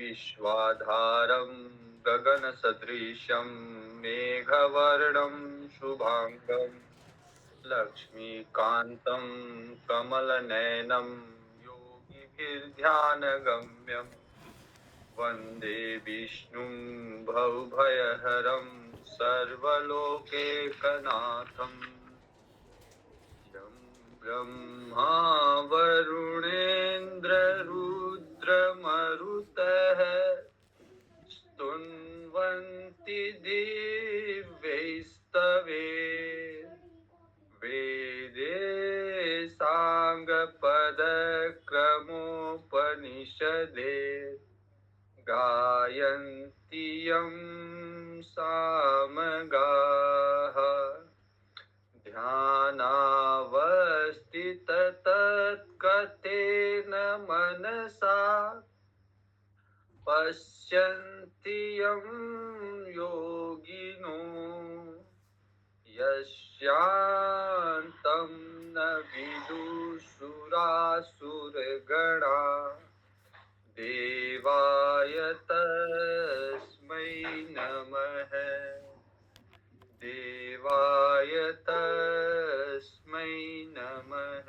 विश्वाधारं गगनसदृशं मेघवर्णं शुभांगं लक्ष्मीकान्तं कमलनयनं योगिभिर्ध्यानगम्यं वन्दे विष्णुं भवभयहरं सर्वलोकैकनाथम् यं ब्रह्मा वरुणेन्द्ररुद्रमरुतः स्तुन्वन्ति दिव्यैस्तवे वेदे साङ्गपदक्रमोपनिषदे गायन्ति यं सामगाः ध्यानावस्थिततत्कतेन मनसा पश्यन्ति यं योगिनो यस्यान्तं न विदुषुरासुरगणा देवाय तस्मै नमः देवाय तस्मै नमः।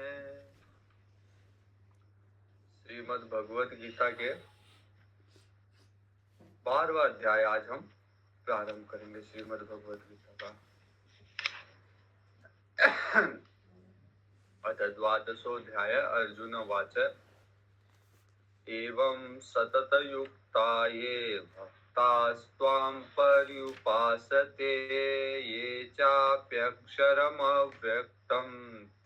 श्रीमद् भगवत गीता के 12वां अध्याय आज हम प्रारंभ करेंगे। श्रीमद् भगवत गीता का अथ द्वादशोऽध्याय। अर्जुन उवाच एवं सततयुक्ता ये भक्तास्त्वां पर्युपासते ये चाप्यक्षरमव्यक्तं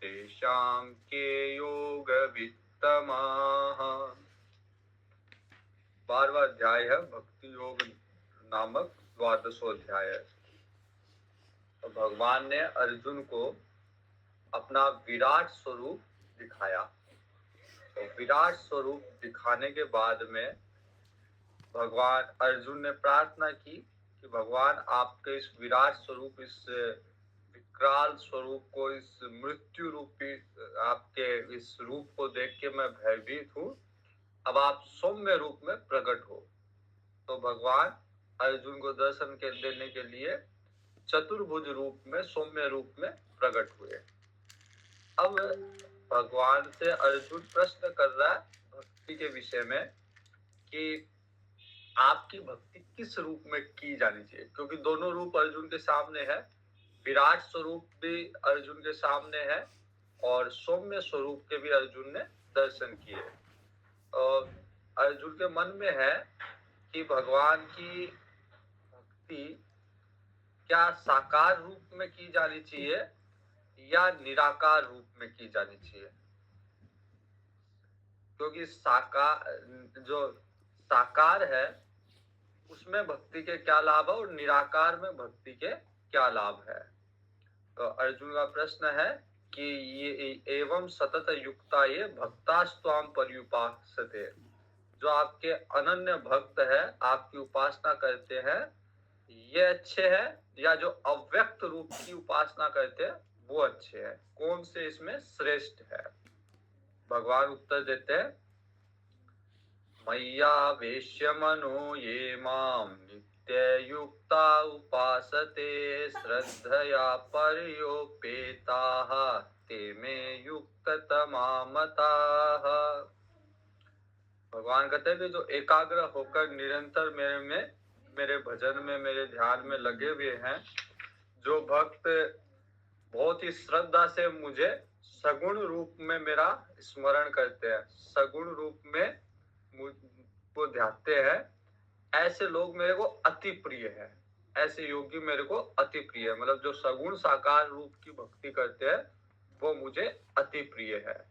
तेषां के योगवित्तमाः। 12वां अध्याय है भक्ति योग नामक द्वादशोऽध्याय। तो भगवान ने अर्जुन को अपना विराट स्वरूप दिखाया। तो विराट स्वरूप दिखाने के बाद में भगवान अर्जुन ने प्रार्थना की कि भगवान आपके इस विराट स्वरूप, इस विकराल स्वरूप को, इस मृत्यु रूपी आपके इस रूप को देख के मैं भयभीत हूँ, अब आप सौम्य रूप में प्रकट हो। तो भगवान अर्जुन को दर्शन के देने के लिए चतुर्भुज रूप में, सौम्य रूप में प्रकट हुए। अब भगवान से अर्जुन प्रश्न कर रहा है भक्ति के विषय में कि आपकी भक्ति किस रूप में की जानी चाहिए, क्योंकि दोनों रूप अर्जुन के सामने है। विराट स्वरूप भी अर्जुन के सामने है और सौम्य स्वरूप के भी अर्जुन ने दर्शन किए। और अर्जुन के मन में है कि भगवान की भक्ति क्या साकार रूप में की जानी चाहिए या निराकार रूप में की जानी चाहिए, क्योंकि जो साकार है उसमें भक्ति के क्या लाभ है और निराकार में भक्ति के क्या लाभ है। तो अर्जुन का प्रश्न है कि ये एवं सतत युक्ता ये भक्तास्त्वां पर्युपासते, जो आपके अनन्य भक्त है, आपकी उपासना करते हैं, ये अच्छे हैं या जो अव्यक्त रूप की उपासना करते हैं वो अच्छे हैं, कौन से इसमें श्रेष्ठ है। भगवान उत्तर देते हैं मय्यावेश्य मनो ये मां नित्ययुक्ता उपासते श्रद्धया पर्योपेताः ते मे युक्ततमा मताः। भगवान कहते हैं कि जो एकाग्र होकर निरंतर मेरे भजन में, मेरे ध्यान में लगे हुए हैं, जो भक्त बहुत ही श्रद्धा से मुझे सगुण रूप में मेरा स्मरण करते हैं, सगुण रूप में मुझको ध्याते हैं, ऐसे लोग मेरे को अति प्रिय है। ऐसे योगी मेरे को अति प्रिय है, मतलब जो सगुण साकार रूप की भक्ति करते हैं वो मुझे अति प्रिय है।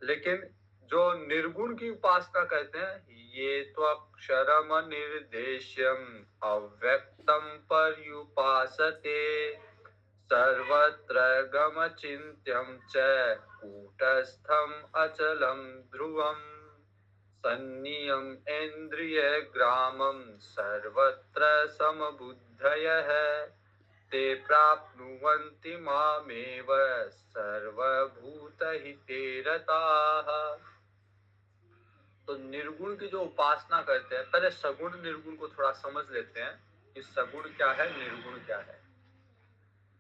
लेकिन जो निर्गुण की उपासना करते हैं, ये तो अक्षरम निर्देश्यम अव्यक्तम पर्युपासते सर्वत्र गमचिन्त्यं च कूटस्थं अचलं ध्रुवं सन्नियम इन्द्रियग्रामं सर्वत्र समबुद्धयः ते प्राप्नुवन्ति मामेव सर्वभूतहिते रताः। तो निर्गुण की जो उपासना करते हैं, पहले सगुण निर्गुण को थोड़ा समझ लेते हैं कि सगुण क्या है, निर्गुण क्या है।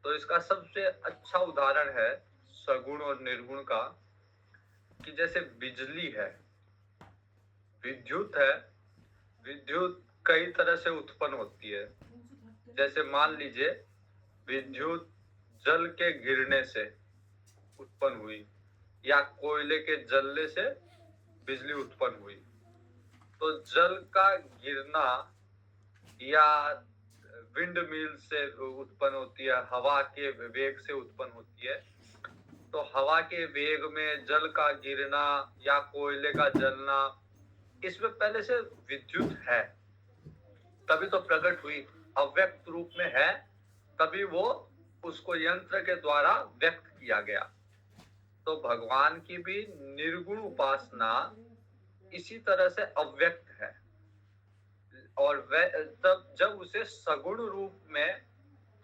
तो इसका सबसे अच्छा उदाहरण है सगुण और निर्गुण का, कि जैसे बिजली है, विद्युत है। विद्युत कई तरह से उत्पन्न होती है। जैसे मान लीजिए विद्युत जल के गिरने से उत्पन्न हुई, या कोयले के जलने से बिजली उत्पन्न हुई। तो जल का गिरना या विंड मिल से उत्पन्न होती है, हवा के वेग से उत्पन्न होती है। तो हवा के वेग में जल का गिरना या कोयले का जलना, इसमें पहले से विद्युत है, तभी तो प्रकट हुई। अव्यक्त रूप में है, तभी वो उसको यंत्र के द्वारा व्यक्त किया गया। तो भगवान की भी निर्गुण उपासना इसी तरह से अव्यक्त है, और तब जब उसे सगुण रूप में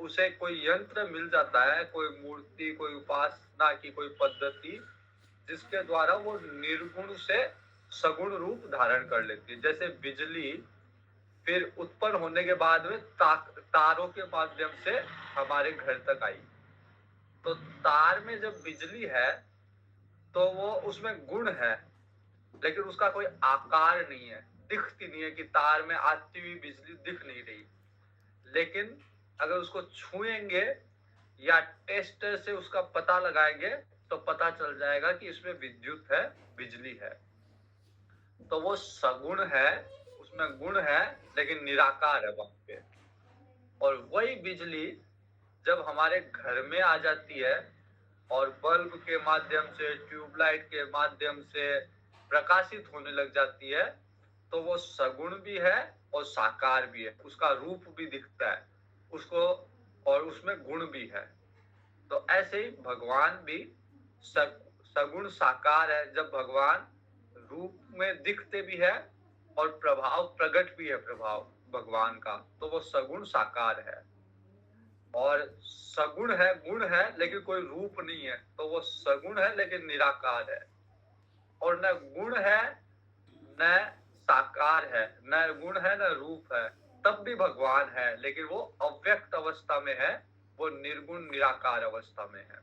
उसे कोई यंत्र मिल जाता है, कोई मूर्ति, कोई उपासना की कोई पद्धति, जिसके द्वारा वो निर्गुण से सगुण रूप धारण कर लेती है। जैसे बिजली फिर उत्पन्न होने के बाद में तारों के माध्यम से हमारे घर तक आई। तो तार में जब बिजली है तो वो उसमें गुण है, लेकिन उसका कोई आकार नहीं है, दिखती नहीं है कि तार में आती हुई बिजली दिख नहीं रही। लेकिन अगर उसको छुएंगे या टेस्टर से उसका पता लगाएंगे तो पता चल जाएगा कि इसमें विद्युत है, बिजली है। तो वो सगुण है, उसमें गुण है, लेकिन निराकार है वहां पे। और वही बिजली जब हमारे घर में आ जाती है और बल्ब के माध्यम से, ट्यूबलाइट के माध्यम से प्रकाशित होने लग जाती है, तो वो सगुण भी है और साकार भी है, उसका रूप भी दिखता है उसको, और उसमें गुण भी है। तो ऐसे ही भगवान भी सगुण साकार है। जब भगवान रूप में दिखते भी है और प्रभाव प्रकट भी है, प्रभाव भगवान का, तो वो सगुण साकार है। और सगुण है, गुण है, लेकिन कोई रूप नहीं है, तो वो सगुण है लेकिन निराकार है। और न गुण है न साकार है, न गुण है न रूप है, तब भी भगवान है, लेकिन वो अव्यक्त अवस्था में है, वो निर्गुण निराकार अवस्था में है।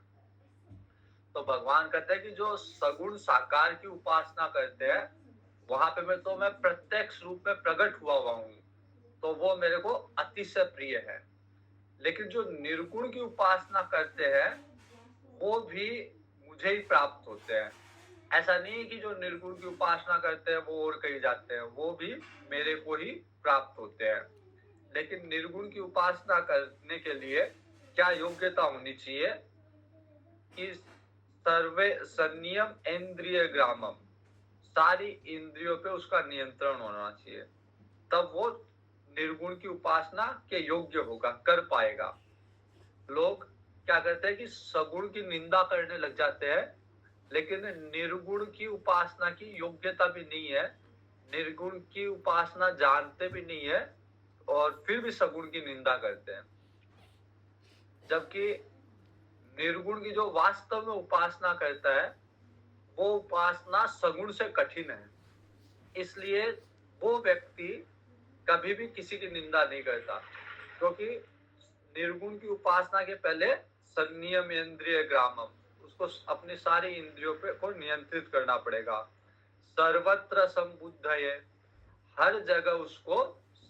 तो भगवान कहते हैं कि जो सगुण साकार की उपासना करते हैं, वहां पे मैं प्रत्यक्ष रूप में प्रकट हुआ हूँ, तो वो मेरे को अतिशय प्रिय है। लेकिन जो निर्गुण की उपासना करते हैं वो भी मुझे ही प्राप्त होते हैं। ऐसा नहीं कि जो निर्गुण की उपासना करते हैं वो और कहीं जाते हैं, वो भी मेरे को ही प्राप्त होते हैं। लेकिन निर्गुण की उपासना करने के लिए क्या योग्यता होनी चाहिए कि सर्वे संयम इंद्रिय ग्रामम, सारी इंद्रियों पे उसका नियंत्रण होना चाहिए, तब वो निर्गुण की उपासना के योग्य होगा, कर पाएगा। लोग क्या करते हैं कि सगुण की निंदा करने लग जाते हैं, लेकिन निर्गुण की उपासना की योग्यता भी नहीं है, निर्गुण की उपासना जानते भी नहीं है, और फिर भी सगुण की निंदा करते हैं। जबकि निर्गुण की जो वास्तव में उपासना करता है, वो उपासना सगुण से कठिन है। इसलिए वो व्यक्ति कभी भी किसी की निंदा नहीं करता, क्योंकि निर्गुण की उपासना के पहले संयम इंद्रिय ग्रामम, उसको अपनी सारी इंद्रियों पे को नियंत्रित करना पड़ेगा। सर्वत्र संबुद्धये, हर जगह उसको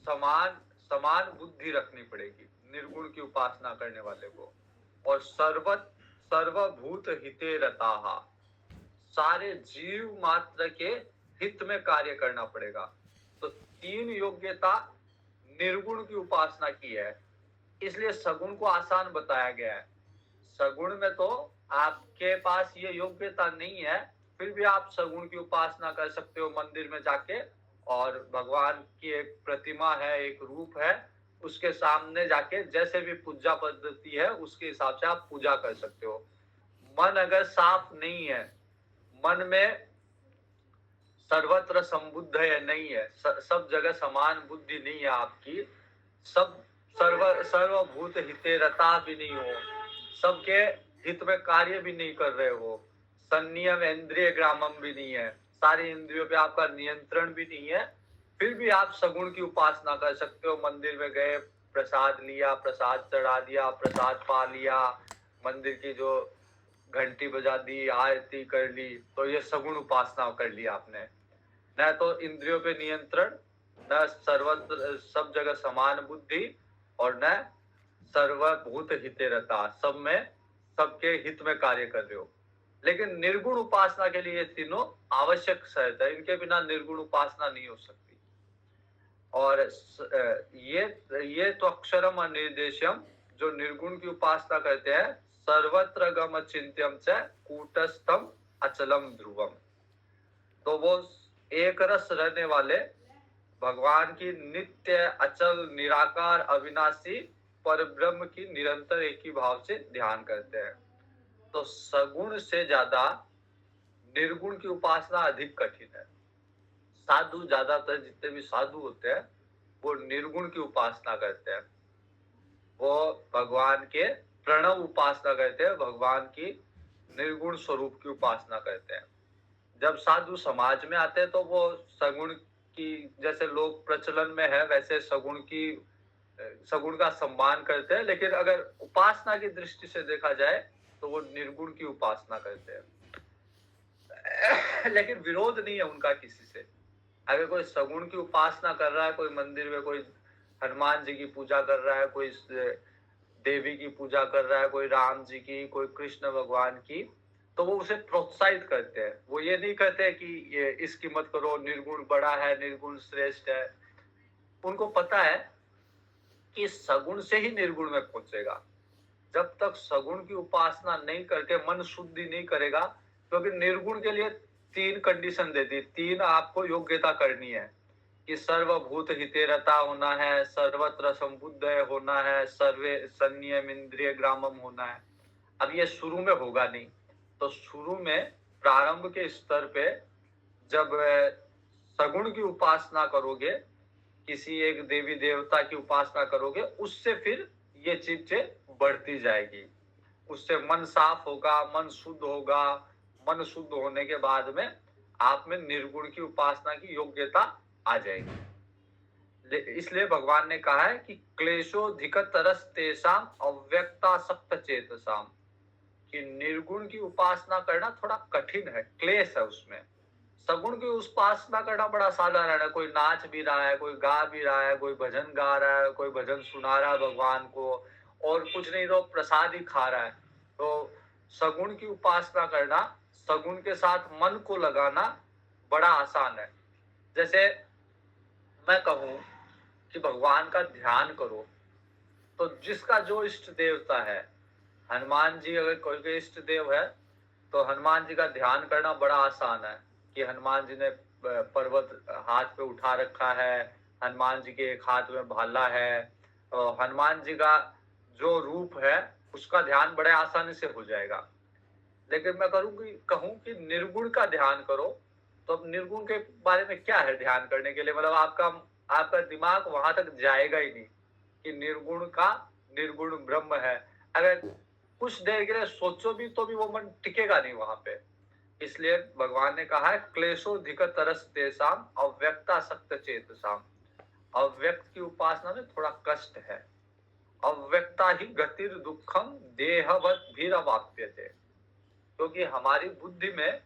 समान समान बुद्धि रखनी पड़ेगी निर्गुण की उपासना करने वाले को। और सर्वभूत हिते रताहा, सारे जीव मात्र के हित में कार्य करना पड़ेगा। तो 3 योग्यता निर्गुण की उपासना की है, इसलिए सगुण को आसान बताया गया है। सगुण में तो आपके पास ये योग्यता नहीं है, फिर भी आप सगुण की उपासना कर सकते हो मंदिर में जाके, और भगवान की एक प्रतिमा है, एक रूप है, उसके सामने जाके जैसे भी पूजा पद्धति है उसके हिसाब से आप पूजा कर सकते हो। मन अगर साफ नहीं है, मन में सर्वत्र संबुद्ध है नहीं है, सब जगह समान बुद्धि नहीं है आपकी, सब सर्वभूत हिते रता भी नहीं हो, सबके हित में कार्य भी नहीं कर रहे हो, संयम इंद्रिय ग्रामम भी नहीं है, सारी इंद्रियों पे आपका नियंत्रण भी नहीं है, फिर भी आप सगुण की उपासना कर सकते हो। मंदिर में गए, प्रसाद लिया, प्रसाद चढ़ा दिया, प्रसाद पा लिया, मंदिर की जो घंटी बजा दी, आरती कर ली, तो ये सगुण उपासना कर ली आपने। न तो इंद्रियों पे नियंत्रण, न सर्वत्र सब जगह समान बुद्धि, और न सर्वभूत हिते रता, सब में सबके हित में कार्य कर रहे हो। लेकिन निर्गुण उपासना के लिए ये तीनों आवश्यक शर्त है, इनके बिना निर्गुण उपासना नहीं हो सकती। और ये तो अक्षरम अनिर्देश्यम, जो निर्गुण की उपासना करते हैं, सर्वत्र गम चिंत्यम च कूटस्थम अचलम ध्रुवम, तो वो एक रस रहने वाले भगवान की नित्य अचल निराकार अविनाशी पर ब्रह्म की निरंतर एक ही भाव से ध्यान करते हैं। तो सगुण से ज्यादा निर्गुण की उपासना अधिक कठिन है। साधु, ज्यादातर जितने भी साधु होते हैं वो निर्गुण की उपासना करते हैं, वो भगवान के प्रणव उपासना करते हैं, भगवान की निर्गुण स्वरूप की उपासना करते हैं। जब साधु समाज में आते हैं तो वो सगुण की, जैसे लोग प्रचलन में है वैसे सगुण का सम्मान करते हैं, लेकिन अगर उपासना की दृष्टि से देखा जाए तो वो निर्गुण की उपासना करते हैं। लेकिन विरोध नहीं है उनका किसी से। अगर कोई सगुण की उपासना कर रहा है, कोई मंदिर में कोई हनुमान जी की पूजा कर रहा है, कोई देवी की पूजा कर रहा है, कोई राम जी की, कोई कृष्ण भगवान की, तो वो उसे प्रोत्साहित करते हैं। वो ये नहीं कहते कि ये इसकी मत करो, निर्गुण बड़ा है, निर्गुण श्रेष्ठ है। उनको पता है कि सगुण से ही निर्गुण में पहुंचेगा। जब तक सगुण की उपासना नहीं करके मन शुद्धि नहीं करेगा, क्योंकि निर्गुण के लिए 3 कंडीशन देती, 3 आपको योग्यता करनी है कि सर्वभूत हिते रता होना है, सर्वत्र संबुद्ध होना है, सर्वे संयम इंद्रिय ग्रामम होना है। अब ये शुरू में होगा नहीं, तो शुरू में प्रारंभ के स्तर पे जब सगुण की उपासना करोगे, किसी एक देवी देवता की उपासना करोगे, उससे फिर ये चीजें बढ़ती जाएगी। उससे मन साफ होगा, मन शुद्ध होगा। मन शुद्ध होने के बाद में आप में निर्गुण की उपासना की योग्यता आ जाएगी। इसलिए भगवान ने कहा है कि क्लेशोधिकतरस तेषाम अव्यक्तासक्त चेतसाम, कि निर्गुण की उपासना करना थोड़ा कठिन है, क्लेश है उसमें। सगुण की उपासना करना बड़ा साधारण है। कोई नाच भी रहा है, कोई गा भी रहा है, कोई भजन गा रहा है, कोई भजन सुना रहा है भगवान को, और कुछ नहीं तो प्रसाद ही खा रहा है। तो सगुण की उपासना करना, सगुण के साथ मन को लगाना बड़ा आसान है। जैसे मैं कहूं कि भगवान का ध्यान करो, तो जिसका जो इष्ट देवता है, हनुमान जी अगर कोई इष्ट देव है तो हनुमान जी का ध्यान करना बड़ा आसान है। कि हनुमान जी ने पर्वत हाथ पे उठा रखा है, हनुमान जी के एक हाथ में भाला है, और हनुमान जी का जो रूप है उसका ध्यान बड़े आसानी से हो जाएगा। लेकिन मैं कहूं कि निर्गुण का ध्यान करो, तो अब निर्गुण के बारे में क्या है ध्यान करने के लिए, मतलब आपका दिमाग वहां तक जाएगा ही नहीं कि निर्गुण ब्रह्म है। अगर कुछ देर के लिए सोचो भी तो भी वो मन टिकेगा नहीं वहां पे। इसलिए भगवान ने कहा है क्लेशोधिकतरस तेषाम अव्यक्तासक्त चेतसाम। अव्यक्त की उपासना में थोड़ा कष्ट है। अव्यक्ता ही गतिर दुखम देहवत भीरवाप्यते, क्योंकि हमारी बुद्धि में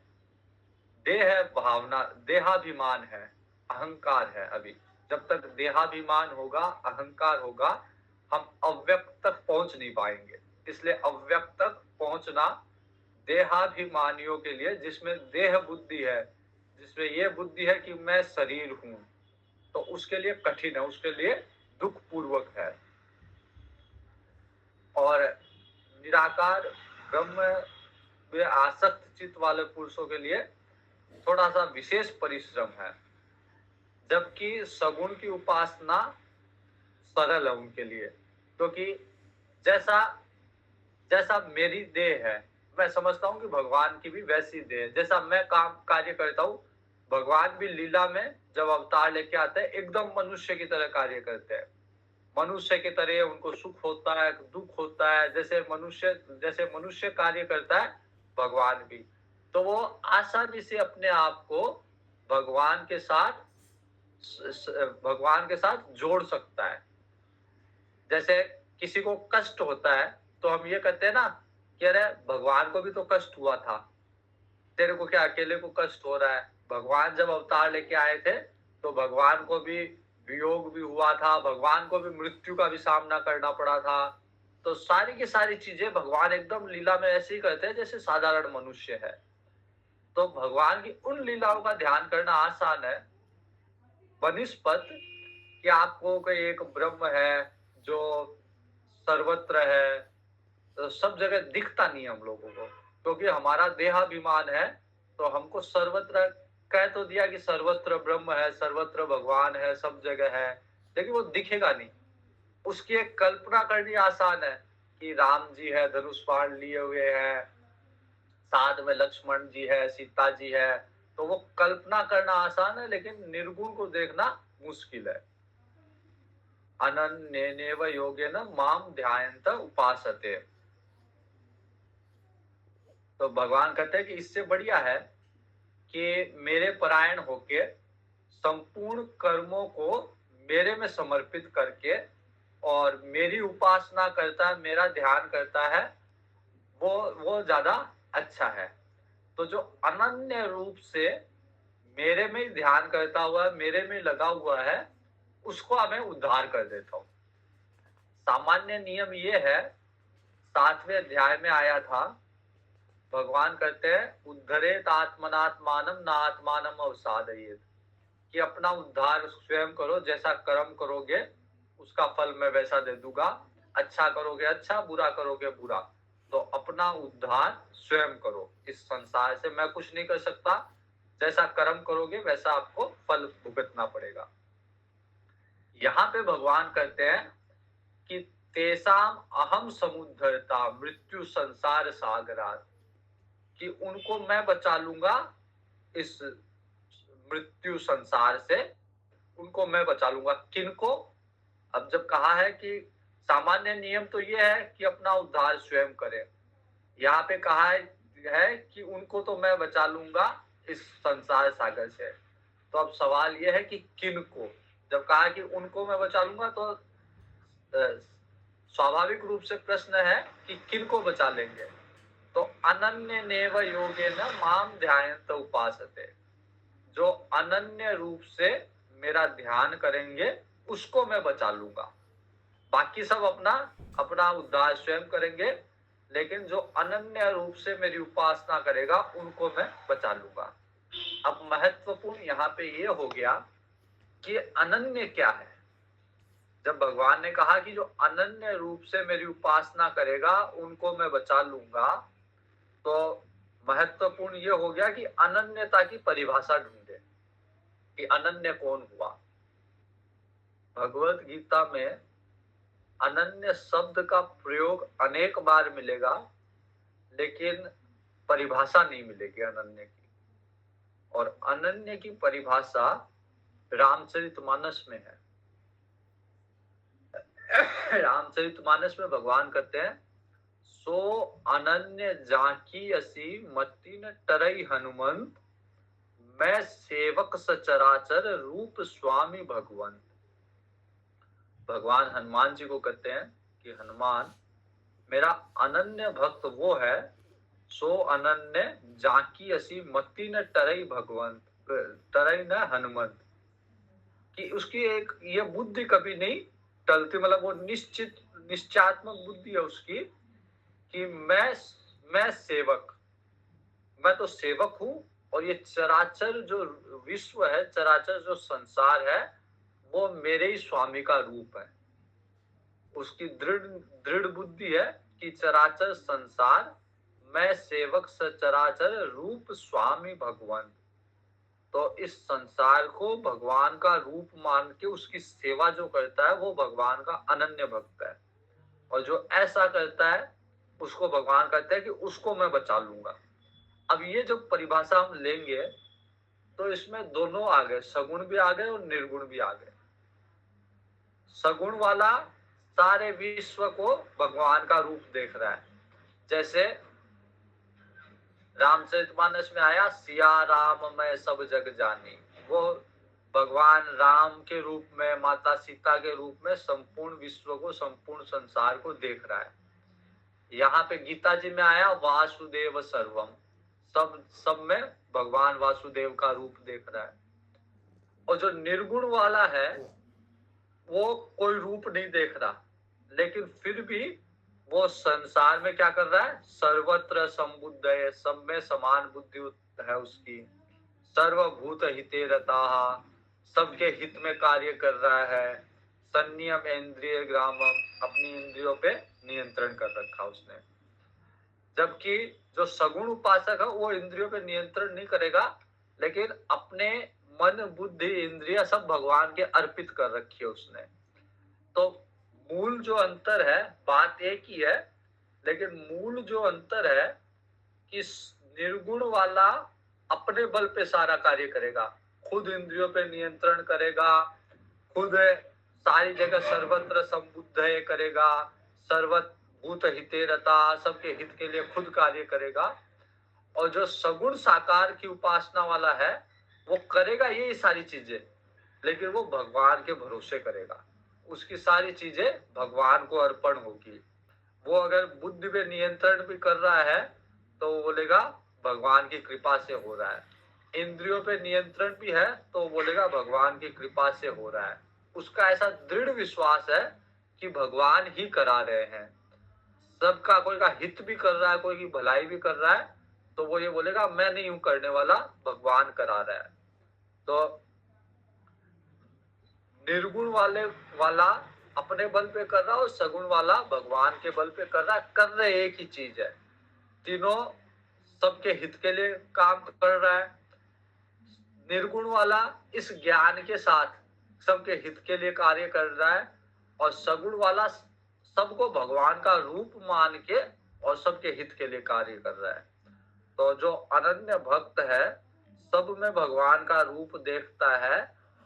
देह भावना, देहाभिमान है, अहंकार है। अभी जब तक देहाभिमान होगा, अहंकार होगा, हम अव्यक्त तक पहुंच नहीं पाएंगे। इसलिए अव्यक्त तक पहुंचना देहाभिमानियों के लिए, जिसमें देह बुद्धि है, जिसमें यह बुद्धि है कि मैं शरीर हूं, तो उसके लिए कठिन है, उसके लिए दुख पूर्वक है। और निराकार ब्रह्म में आसक्त चित्त वाले पुरुषों के लिए थोड़ा सा विशेष परिश्रम है, जबकि सगुण की उपासना सरल है उनके लिए। क्योंकि जैसा जैसा मेरी देह है, मैं समझता हूँ कि भगवान की भी वैसी देह है। जैसा मैं काम कार्य करता हूँ, भगवान भी लीला में जब अवतार लेके आते हैं एकदम मनुष्य की तरह कार्य करते हैं। मनुष्य की तरह उनको सुख होता है, दुख होता है, जैसे मनुष्य कार्य करता है भगवान भी। तो वो आसानी से अपने आप को भगवान के साथ भगवान के साथ जोड़ सकता है। जैसे किसी को कष्ट होता है तो हम ये कहते हैं ना कि अरे भगवान को भी तो कष्ट हुआ था, तेरे को क्या अकेले को कष्ट हो रहा है। भगवान जब अवतार लेके आए थे तो भगवान को भी वियोग भी हुआ था, भगवान को भी मृत्यु का भी सामना करना पड़ा था। तो सारी की सारी चीजें भगवान एकदम लीला में ऐसे ही करते हैं जैसे साधारण मनुष्य है। तो भगवान की उन लीलाओं का ध्यान करना आसान है बनिस्पत कि आपको कोई एक ब्रह्म है जो सर्वत्र है, तो सब जगह दिखता नहीं हम लोगों को, क्योंकि हमारा देहाभिमान है। तो हमको सर्वत्र कह तो दिया कि सर्वत्र ब्रह्म है, सर्वत्र भगवान है, सब जगह है, लेकिन वो दिखेगा नहीं। उसकी एक कल्पना करनी आसान है कि राम जी है, धनुष बाण लिए हुए हैं, साथ में लक्ष्मण जी है, सीता जी है। तो वो कल्पना करना आसान है, लेकिन निर्गुण को देखना मुश्किल है। अनन्येनैव योगेन माम ध्यायन्त उपासते। तो भगवान कहते हैं कि इससे बढ़िया है कि मेरे परायण होके संपूर्ण कर्मों को मेरे में समर्पित करके और मेरी उपासना करता है, मेरा ध्यान करता है, वो ज्यादा अच्छा है। तो जो अनन्य रूप से मेरे में ध्यान करता हुआ, मेरे में लगा हुआ है, उसको मैं उद्धार कर देता हूँ। सामान्य नियम ये है, 7वें अध्याय में आया था, भगवान कहते हैं उद्धरेत आत्मनात्मानम ना आत्मानम अवसादयेत, कि अपना उद्धार स्वयं करो, जैसा कर्म करोगे उसका फल मैं वैसा दे दूंगा। अच्छा करोगे अच्छा, बुरा करोगे बुरा। तो अपना उद्धार स्वयं करो, इस संसार से मैं कुछ नहीं कर सकता। जैसा कर्म करोगे वैसा आपको फल भुगतना पड़ेगा। यहाँ पे भगवान कहते हैं कि तेसाम अहम समुद्धरता मृत्यु संसार सागरात, कि उनको मैं बचा लूंगा इस मृत्यु संसार से, उनको मैं बचा लूंगा। किनको? अब जब कहा है कि सामान्य नियम तो ये है कि अपना उद्धार स्वयं करें, यहाँ पे कहा है कि उनको तो मैं बचा लूंगा इस संसार सागर से। तो अब सवाल ये है कि किनको? जब कहा कि उनको मैं बचा लूंगा तो स्वाभाविक रूप से प्रश्न है कि किनको बचा लेंगे। तो अनन्य नेव योगेन माम ध्यायन्त उपासते, जो अनन्य रूप से मेरा ध्यान करेंगे उसको मैं बचा लूंगा। बाकी सब अपना अपना उद्धार स्वयं करेंगे, लेकिन जो अनन्य रूप से मेरी उपासना करेगा उनको मैं बचा लूंगा। अब महत्वपूर्ण यहाँ पे ये हो गया कि अनन्य क्या है। जब भगवान ने कहा कि जो अनन्य रूप से मेरी उपासना करेगा उनको मैं बचा लूंगा, तो महत्वपूर्ण ये हो गया कि अनन्यता की परिभाषा ढूंढे कि अनन्य कौन हुआ। भगवत गीता में अनन्य शब्द का प्रयोग अनेक बार मिलेगा, लेकिन परिभाषा नहीं मिलेगी अनन्य की। और अनन्य की परिभाषा रामचरितमानस में है। रामचरितमानस में भगवान कहते हैं, सो अनन्य जाकी असी मति न टरई हनुमंत, मैं सेवक सचराचर रूप स्वामी भगवंत। भगवान हनुमान जी को कहते हैं कि हनुमान मेरा अनन्य भक्त वो है, सो अनन्य जाकी असी मति न टरई भगवंत, टरई न हनुमंत, कि उसकी एक ये बुद्धि कभी नहीं टलती, मतलब वो निश्चयात्मक बुद्धि है उसकी कि मैं सेवक, मैं तो सेवक हूं, और ये चराचर जो विश्व है, चराचर जो संसार है, वो मेरे ही स्वामी का रूप है। उसकी दृढ़ दृढ़ बुद्धि है कि चराचर संसार मैं सेवक सचराचर रूप स्वामी भगवान। तो इस संसार को भगवान का रूप मान के उसकी सेवा जो करता है वो भगवान का अनन्य भक्त है। और जो ऐसा करता है उसको भगवान कहते हैं कि उसको मैं बचा लूंगा। अब ये जो परिभाषा हम लेंगे तो इसमें दोनों आ गए, सगुण भी आ गए और निर्गुण भी आ गए। सगुण वाला सारे विश्व को भगवान का रूप देख रहा है, जैसे रामचरितमानस में आया सिया राम मैं सब जग जानी, वो भगवान राम के रूप में, माता सीता के रूप में संपूर्ण विश्व को, संपूर्ण संसार को देख रहा है। यहाँ पे गीता जी में आया वासुदेव सर्वम, सब सब में भगवान वासुदेव का रूप देख रहा है। और जो निर्गुण वाला है वो कोई रूप नहीं देख रहा, लेकिन फिर भी वो संसार में क्या कर रहा है, सर्वत्र संबुद्ध है, सब में समान बुद्धि है उसकी, सर्वभूत हिते रताः, सबके हित में कार्य कर रहा है, संयम इंद्रिय ग्रामम, अपनी इंद्रियों पे नियंत्रण कर रखा उसने। जबकि जो सगुण उपासक है वो इंद्रियों पे नियंत्रण नहीं करेगा, लेकिन अपने मन बुद्धि इंद्रिया सब भगवान के अर्पित कर रखी है उसने। तो मूल जो अंतर है, बात एक ही है, लेकिन मूल जो अंतर है कि निर्गुण वाला अपने बल पे सारा कार्य करेगा, खुद इंद्रियों पे नियंत्रण करेगा, खुद सारी जगह सर्वत्र संबुद्ध करेगा, सर्वभूत हिते रता, सबके हित के लिए खुद कार्य करेगा। और जो सगुण साकार की उपासना वाला है वो करेगा यही सारी चीजें, लेकिन वो भगवान के भरोसे करेगा, उसकी सारी चीजें भगवान को अर्पण होगी। वो अगर बुद्धि पे नियंत्रण भी कर रहा है तो वो बोलेगा भगवान की कृपा से हो रहा है, इंद्रियों पे नियंत्रण भी है तो बोलेगा भगवान की कृपा से हो रहा है। उसका ऐसा दृढ़ विश्वास है कि भगवान ही करा रहे हैं, सबका, कोई का हित भी कर रहा है, कोई की भलाई भी कर रहा है, तो वो ये बोलेगा मैं नहीं हूं करने वाला, भगवान करा रहा है। तो निर्गुण वाला अपने बल पे कर रहा है और सगुण वाला भगवान के बल पे कर रहा है, कर रहे एक ही चीज है, तीनों सबके हित के लिए काम कर रहा है। निर्गुण वाला इस ज्ञान के साथ सबके हित के लिए कार्य कर रहा है, और सगुण वाला सबको भगवान का रूप मान के और सबके हित के लिए कार्य कर रहा है। तो जो अनन्य भक्त है सब में भगवान का रूप देखता है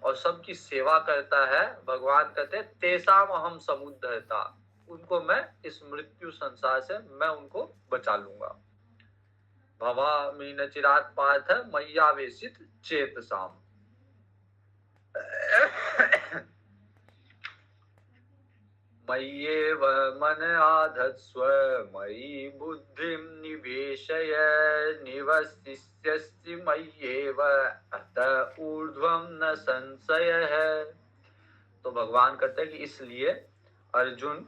और सबकी सेवा करता है, भगवान कहते हैं तेसाम अहम समुद्धरता, उनको मैं इस मृत्यु संसार से मैं उनको बचा लूंगा। भवामि न चिरात् पार्थ मय्यावेशित चेतसाम। मय्येव मन आधत्स्व मयि बुद्धिं निवेशय निवसिष्यसि मय्येव अतः ऊर्ध्वं न संशयः। तो भगवान कहते हैं कि इसलिए अर्जुन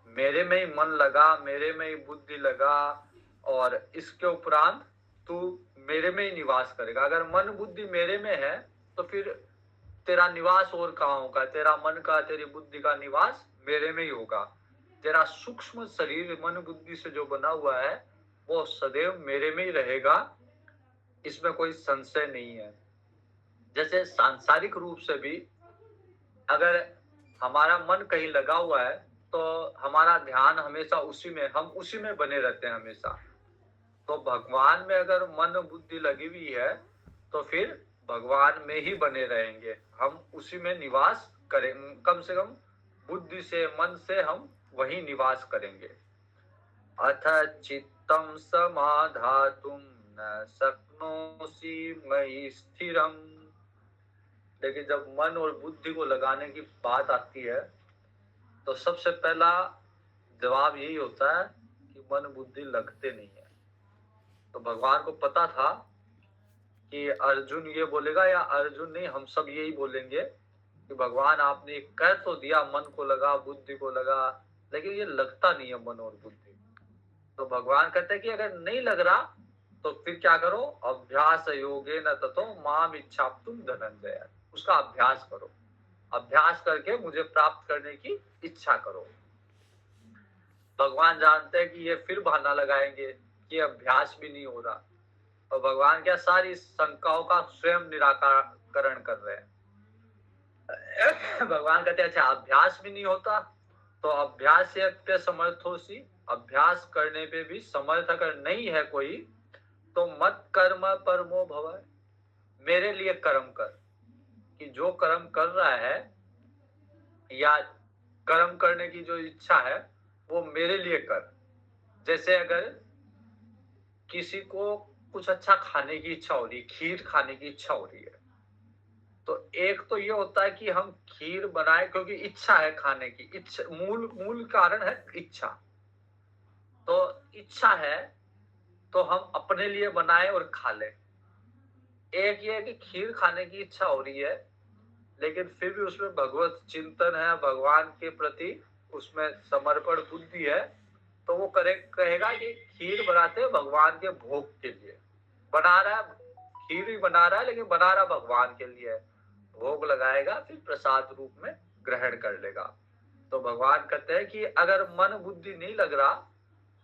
मेरे में ही मन लगा, मेरे में ही बुद्धि लगा, और इसके उपरांत तू मेरे में ही निवास करेगा। अगर मन बुद्धि मेरे में है तो फिर तेरा निवास और कहाँ होगा, तेरा मन का, तेरी बुद्धि का निवास मेरे में ही होगा। तेरा सूक्ष्म शरीर मन बुद्धि से जो बना हुआ है वो सदैव मेरे में ही रहेगा, इसमें कोई संशय नहीं है। जैसे सांसारिक रूप से भी अगर हमारा मन कहीं लगा हुआ है तो हमारा ध्यान हमेशा उसी में, हम उसी में बने रहते हैं हमेशा। तो भगवान में अगर मन बुद्धि लगी हुई है तो फिर भगवान में ही बने रहेंगे, हम उसी में निवास करें, कम से कम बुद्धि से मन से हम वही निवास करेंगे। अथ चित्तम समाधातुम न शक्नोषि मयि स्थिरम। लेकिन जब मन और बुद्धि को लगाने की बात आती है तो सबसे पहला जवाब यही होता है कि मन बुद्धि लगते नहीं है। तो भगवान को पता था कि अर्जुन ये बोलेगा, या अर्जुन नहीं हम सब यही बोलेंगे कि भगवान आपने कह तो दिया मन को लगा, बुद्धि को लगा, लेकिन ये लगता नहीं है मन और बुद्धि। तो भगवान कहते हैं कि अगर नहीं लग रहा तो फिर क्या करो, अभ्यास योगेन ततो माम इच्छाप्तुम धनंजय, उसका अभ्यास करो, अभ्यास करके मुझे प्राप्त करने की इच्छा करो। भगवान जानते हैं कि ये फिर बहाना लगाएंगे कि अभ्यास भी नहीं हो रहा, और भगवान क्या सारी शंकाओं का स्वयं निराकरण कर रहे हैं। भगवान कहते हैं अच्छा अभ्यास भी नहीं होता तो अभ्यास से समर्थोसी, अभ्यास करने पे भी समर्थ अगर नहीं है कोई तो मत कर्म परमो भव, मेरे लिए कर्म कर, कि जो कर्म कर रहा है या कर्म करने की जो इच्छा है वो मेरे लिए कर। जैसे अगर किसी को कुछ अच्छा खाने की इच्छा हो रही है, खीर खाने की इच्छा हो रही है। तो एक तो ये होता है कि हम खीर बनाएँ क्योंकि इच्छा है खाने की, मूल मूल कारण है इच्छा। तो इच्छा है, तो हम अपने लिए बनाएँ और खा लें। एक ये है कि खीर खाने की इच्छा हो रही है, लेकिन फिर भी उसमें भगवत चिंतन है, भगवान के प्रति उसमें समर्पण बुद्धि है, तो वो कहेगा कि खीर बनाते हैं भगवान के भोग के लिए। बना रहा है, खीर ही बना रहा है, लेकिन बना रहा भगवान के लिए है। भोग लगाएगा, फिर प्रसाद रूप में ग्रहण कर लेगा। तो भगवान कहते हैं कि अगर मन बुद्धि नहीं लग रहा,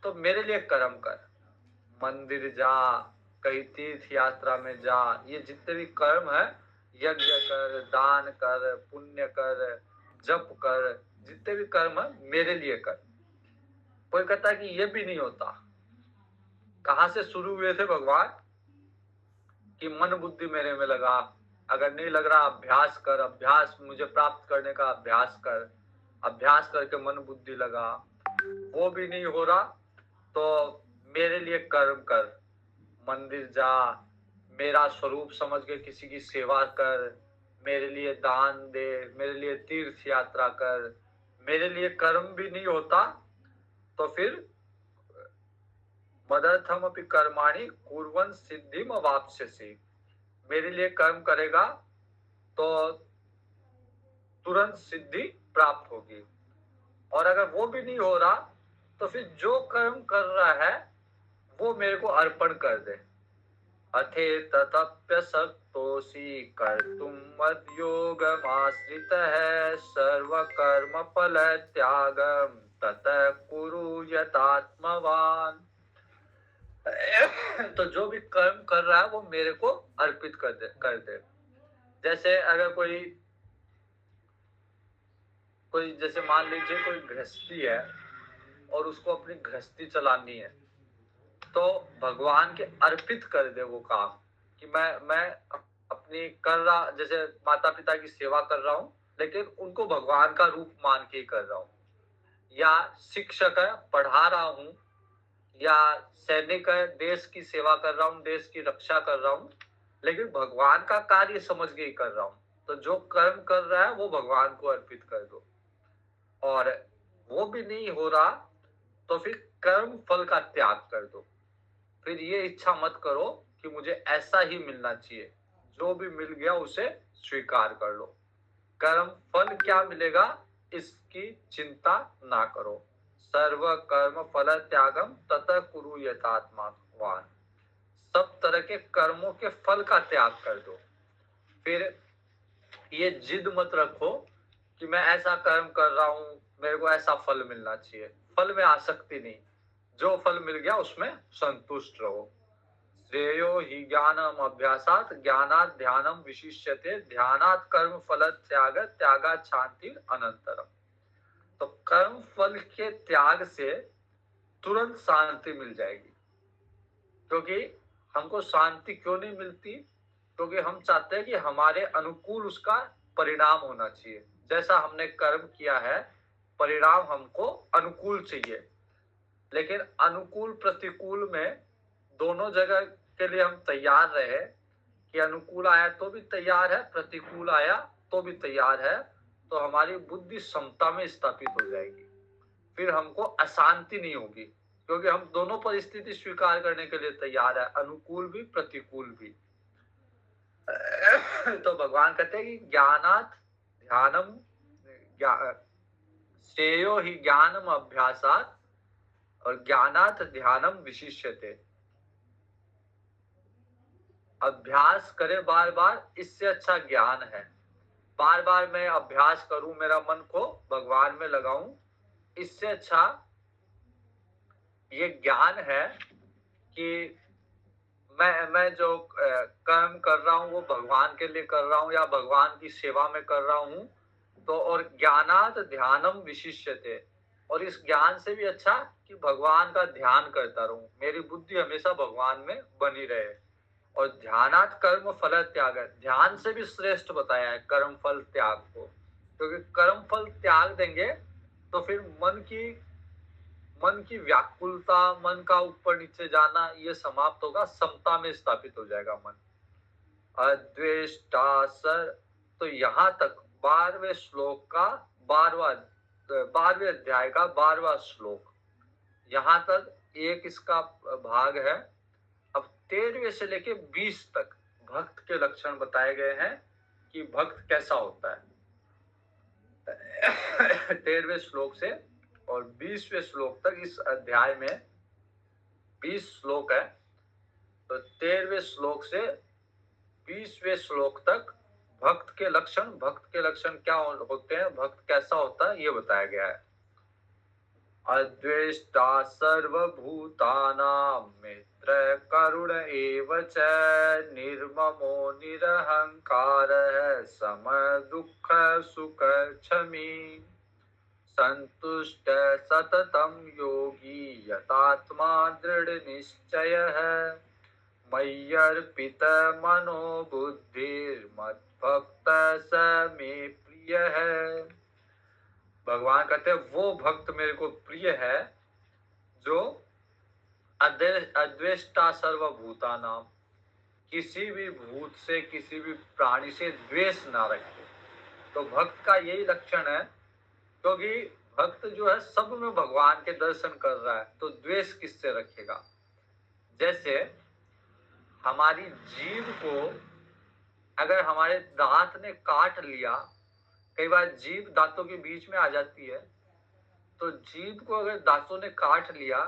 तो मेरे लिए कर्म कर। मंदिर जा, कहीं तीर्थ यात्रा में जा, ये जितने भी कर्म है, यज्ञ कर, दान कर, पुण्य कर, जप कर, जितने भी कर्म है मेरे लिए कर। कोई कहता है कि ये भी नहीं होता। कहां से शुरू हुए थे भगवान? कि मन बुद्धि मेरे में लगा, अगर नहीं लग रहा अभ्यास कर, अभ्यास मुझे प्राप्त करने का अभ्यास कर, अभ्यास करके मन बुद्धि लगा, वो भी नहीं हो रहा तो मेरे लिए कर्म कर, मंदिर जा, मेरा स्वरूप समझ के किसी की सेवा कर, मेरे लिए दान दे, मेरे लिए तीर्थ यात्रा कर, मेरे लिए कर्म भी नहीं होता, तो फिर मदर्थम अपि कर्माणि कुर्वन् सिद्धिम अवाप्स्यसि। मेरे लिए कर्म करेगा तो तुरंत सिद्धि प्राप्त होगी। और अगर वो भी नहीं हो रहा, तो फिर जो कर्म कर रहा है वो मेरे को अर्पण कर दे। अथे ततप्यसक्तोषि कर्तुं मद्योगमाश्रितः सर्वकर्म फल त्यागम ततः कुरु यतात्मवान। तो जो भी कर्म कर रहा है वो मेरे को अर्पित कर दे। जैसे अगर कोई कोई जैसे मान लीजिए कोई गृहस्थी है और उसको अपनी गृहस्थी चलानी है, तो भगवान के अर्पित कर दे वो काम, कि मैं अपनी कर रहा, जैसे माता पिता की सेवा कर रहा हूँ, लेकिन उनको भगवान का रूप मान के कर रहा हूँ। या शिक्षक है, पढ़ा रहा हूँ, या सैनिक है, देश की सेवा कर रहा हूँ, देश की रक्षा कर रहा हूँ, लेकिन भगवान का कार्य समझ के ही कर रहा हूँ। तो जो कर्म कर रहा है वो भगवान को अर्पित कर दो। और वो भी नहीं हो रहा, तो फिर कर्म फल का त्याग कर दो। फिर ये इच्छा मत करो कि मुझे ऐसा ही मिलना चाहिए, जो भी मिल गया उसे स्वीकार कर लो। कर्म फल क्या मिलेगा इसकी चिंता ना करो। सर्व कर्म फल त्यागम ततः कुरु यथात्मवान। सब तरह के कर्मों के फल का त्याग कर दो। फिर ये जिद मत रखो कि मैं ऐसा कर्म कर रहा हूं, मेरे को ऐसा फल मिलना चाहिए। फल में आसक्ति नहीं, जो फल मिल गया उसमें संतुष्ट रहो। श्रेयो हि ज्ञानम अभ्यासात ज्ञानात ध्यानम विशिष्यते ध्यानात कर्म फल त्याग त्यागात शांति अनंतरम। तो कर्म फल के त्याग से तुरंत शांति मिल जाएगी। क्योंकि हमको शांति क्यों नहीं मिलती? क्योंकि हम चाहते हैं कि हमारे अनुकूल उसका परिणाम होना चाहिए। जैसा हमने कर्म किया है, परिणाम हमको अनुकूल चाहिए। लेकिन अनुकूल प्रतिकूल में दोनों जगह के लिए हम तैयार रहे, कि अनुकूल आया तो भी तैयार है, प्रतिकूल आया तो भी तैयार है, तो हमारी बुद्धि समता में स्थापित हो जाएगी। फिर हमको अशांति नहीं होगी, क्योंकि हम दोनों परिस्थिति स्वीकार करने के लिए तैयार है, अनुकूल भी प्रतिकूल भी। तो भगवान कहते हैं कि ज्ञानात ध्यानम श्रेयो ही ज्ञानम अभ्यासात और ज्ञानात ध्यानम विशिष्यते। अभ्यास करे बार बार, इससे अच्छा ज्ञान है। बार बार मैं अभ्यास करूं, मेरा मन को भगवान में लगाऊं, इससे अच्छा ये ज्ञान है कि मैं जो कर्म कर रहा हूँ वो भगवान के लिए कर रहा हूँ या भगवान की सेवा में कर रहा हूँ। तो और ज्ञानात ध्यानम विशिष्यते, और इस ज्ञान से भी अच्छा कि भगवान का ध्यान करता रहूं, मेरी बुद्धि हमेशा भगवान में बनी रहे। और ध्यानात कर्म फल त्याग, ध्यान से भी श्रेष्ठ बताया है कर्म फल त्याग को, क्योंकि कर्म फल त्याग देंगे तो फिर मन की मन की व्याकुलता, मन का ऊपर नीचे जाना, ये समाप्त होगा, समता में स्थापित हो जाएगा मन। अद्वेष्टा सर, तो यहाँ तक 12वें श्लोक का 12वें अध्याय का 12वां श्लोक, यहाँ तक एक इसका भाग है। अब 13वें से लेके 20 तक भक्त के लक्षण बताए गए हैं कि भक्त कैसा होता है। 13वें श्लोक से और 20वें श्लोक तक इस अध्याय में 20 श्लोक है, तो 13वें श्लोक से 20वें श्लोक तक भक्त के लक्षण क्या होते हैं, भक्त कैसा होता है, ये बताया गया है। अद्वेष्टा सर्वभूतानां मित्र करुण एव च, निर्ममो निरहंकारः सम दुःख सुख क्षमी, संतुष्ट सततं योगी यतात्मा दृढ़ निश्चयः, मय्यर्पित मनो बुद्धिर्मद्भक्त स मे प्रियः। भगवान कहते हैं वो भक्त मेरे को प्रिय है जो अद्वेष्टा सर्वभूतानां, किसी भी भूत से, किसी भी प्राणी से द्वेष ना रखे। तो भक्त का यही लक्षण है, क्योंकि भक्त जो है सब में भगवान के दर्शन कर रहा है, तो द्वेष किससे रखेगा। जैसे हमारी जीभ को अगर हमारे दांत ने काट लिया, कई बार जीभ दांतों के बीच में आ जाती है, तो जीभ को अगर दांतों ने काट लिया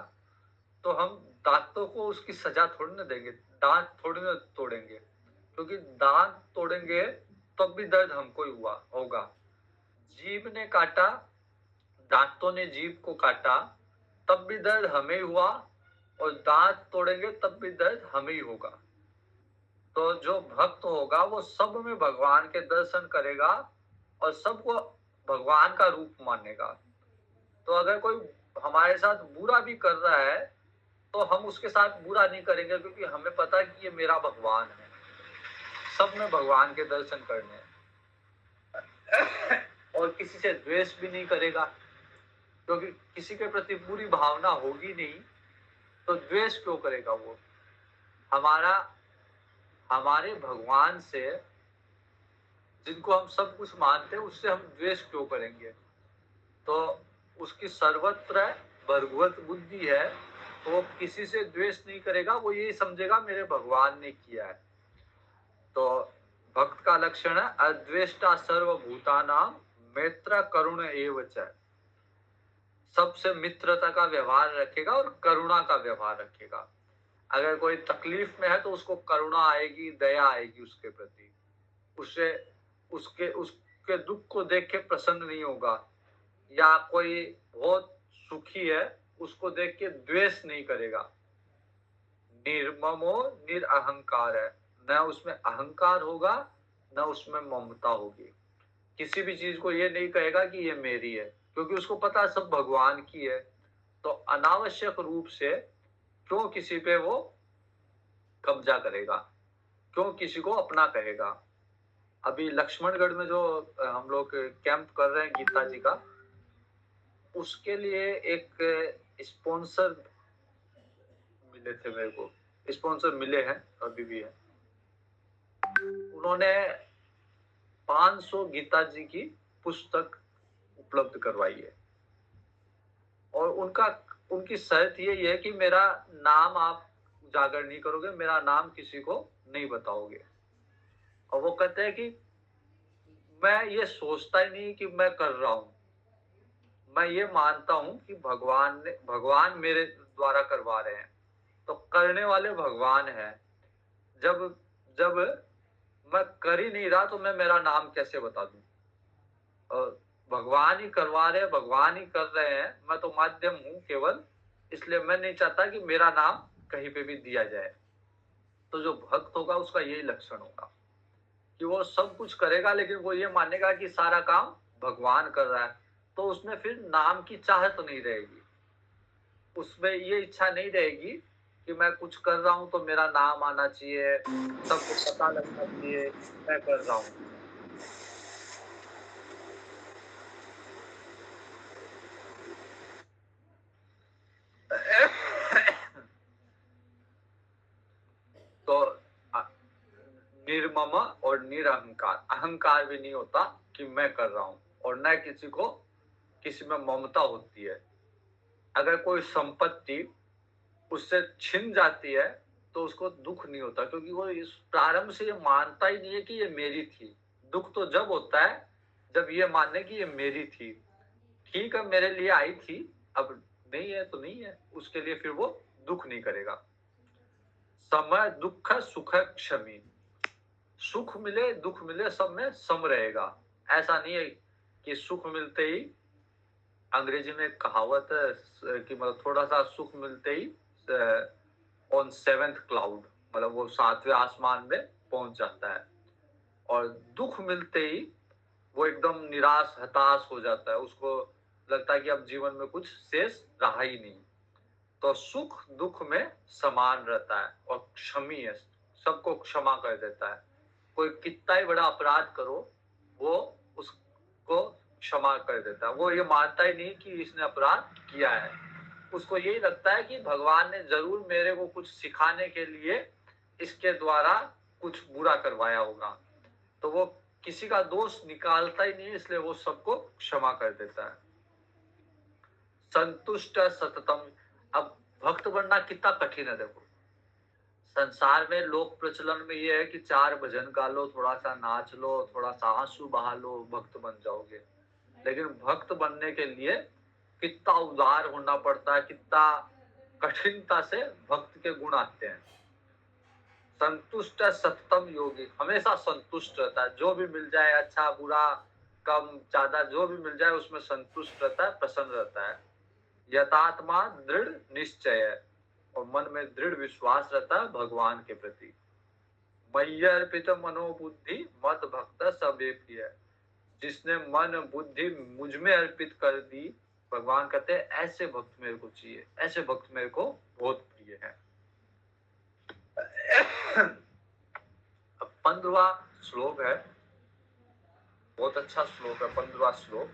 तो हम दांतों को उसकी सजा थोड़ी ना देंगे, दांत थोड़ी ना तोड़ेंगे, क्योंकि दांत तोड़ेंगे तब भी दर्द हमको ही हुआ होगा। जीभ ने काटा, दांतों ने जीभ को काटा, तब भी दर्द हमें हुआ, और दांत तोड़ेंगे तब भी दर्द हमें ही होगा। तो जो भक्त होगा वो सब में भगवान के दर्शन करेगा और सबको भगवान का रूप मानेगा। तो अगर कोई हमारे साथ बुरा भी कर रहा है तो हम उसके साथ बुरा नहीं करेंगे, क्योंकि हमें पता है कि ये मेरा भगवान है, सब में भगवान के दर्शन करने हैं। और किसी से द्वेष भी नहीं करेगा, क्योंकि किसी के प्रति बुरी भावना होगी नहीं, तो द्वेष क्यों करेगा वो। हमारे भगवान से, जिनको हम सब कुछ मानते हैं, उससे हम द्वेष क्यों करेंगे। तो उसकी सर्वत्र भगवत बुद्धि है, तो वो किसी से द्वेष नहीं करेगा, वो यही समझेगा मेरे भगवान ने किया है। तो भक्त का लक्षण है अद्वेष्टा सर्वभूतानां मित्र करुण एव च, सबसे मित्रता का व्यवहार रखेगा और करुणा का व्यवहार रखेगा। अगर कोई तकलीफ में है तो उसको करुणा आएगी, दया आएगी उसके प्रति, उसके दुख को देख के प्रसन्न नहीं होगा। या कोई बहुत सुखी है, उसको देख के द्वेष नहीं करेगा। निर्ममो निरअहंकार है, न उसमें अहंकार होगा न उसमें ममता होगी। किसी भी चीज को ये नहीं कहेगा कि ये मेरी है, क्योंकि उसको पता है सब भगवान की है। तो अनावश्यक रूप से क्यों किसी पे वो कब्जा करेगा, क्यों किसी को अपना कहेगा। अभी लक्ष्मणगढ़ में जो हम लोग कैंप कर रहे हैं गीता जी का, उसके लिए एक स्पॉन्सर मिले थे मेरे को, स्पॉन्सर मिले हैं, अभी भी है। उन्होंने 500 गीता जी की पुस्तक उपलब्ध करवाई है, और उनकी शर्त ये है कि मेरा नाम आप उजागर नहीं करोगे, मेरा नाम किसी को नहीं बताओगे। और वो कहते हैं कि मैं ये सोचता ही नहीं कि मैं कर रहा हूं, मैं ये मानता हूं कि भगवान मेरे द्वारा करवा रहे हैं, तो करने वाले भगवान हैं। जब जब मैं कर ही नहीं रहा तो मैं मेरा नाम कैसे बता दूं। और भगवान ही करवा रहे हैं, भगवान ही कर रहे हैं, मैं तो माध्यम हूं केवल, इसलिए मैं नहीं चाहता कि मेरा नाम कहीं पे भी दिया जाए। तो जो भक्त होगा उसका यही लक्षण होगा कि वो सब कुछ करेगा, लेकिन वो ये मानेगा कि सारा काम भगवान कर रहा है, तो उसमें फिर नाम की चाहत नहीं रहेगी, उसमें ये इच्छा नहीं रहेगी कि मैं कुछ कर रहा हूं तो मेरा नाम आना चाहिए, सबको पता लगना चाहिए मैं कर रहा हूं। निर्मम और निरहंकार, अहंकार भी नहीं होता कि मैं कर रहा हूं, और न किसी को किसी में ममता होती है। अगर कोई संपत्ति उससे छिन जाती है तो उसको दुख नहीं होता, क्योंकि वो इस प्रारंभ से ये मानता ही नहीं है कि ये मेरी थी। दुख तो जब होता है जब ये माने कि ये मेरी थी, ठीक है मेरे लिए आई थी, अब नहीं है तो नहीं है, उसके लिए फिर वो दुख नहीं करेगा। समय दुख सुख क्षमी, सुख मिले दुख मिले सब में सम रहेगा। ऐसा नहीं है कि सुख मिलते ही, अंग्रेजी में एक कहावत है कि मतलब थोड़ा सा सुख मिलते ही ऑन सेवेंथ क्लाउड, मतलब वो 7वें आसमान में पहुंच जाता है, और दुख मिलते ही वो एकदम निराश हताश हो जाता है, उसको लगता है कि अब जीवन में कुछ शेष रहा ही नहीं। तो सुख दुख में समान रहता है और क्षमी है, सबको क्षमा कर देता है। कोई कितना ही बड़ा अपराध करो वो उसको क्षमा कर देता है, वो ये मानता ही नहीं कि इसने अपराध किया है। उसको यही लगता है कि भगवान ने जरूर मेरे को कुछ सिखाने के लिए इसके द्वारा कुछ बुरा करवाया होगा, तो वो किसी का दोष निकालता ही नहीं, इसलिए वो सबको क्षमा कर देता है। संतुष्ट सततम, अब भक्त बनना कितना कठिन है देखो। संसार में लोक प्रचलन में ये है कि 4 भजन गा लो, थोड़ा सा नाच लो, थोड़ा सा आंसू बहा लो, भक्त बन जाओगे। लेकिन भक्त बनने के लिए कितना उदार होना पड़ता है, कितना कठिनता से भक्त के गुण आते हैं। संतुष्ट सततम योगी, हमेशा संतुष्ट रहता है, जो भी मिल जाए, अच्छा बुरा कम ज्यादा जो भी मिल जाए उसमें संतुष्ट रहता है, प्रसन्न रहता है। यथात्मा दृढ़ निश्चय है, और मन में दृढ़ विश्वास रहता है भगवान के प्रति। मय्य अर्पित मनोबुद्धि मत भक्त सबे प्रिय, जिसने मन बुद्धि मुझ में अर्पित कर दी, भगवान कहते हैं ऐसे भक्त मेरे को चाहिए, ऐसे भक्त मेरे को बहुत प्रिय है। अब 15वां श्लोक है, बहुत अच्छा श्लोक है 15वां श्लोक।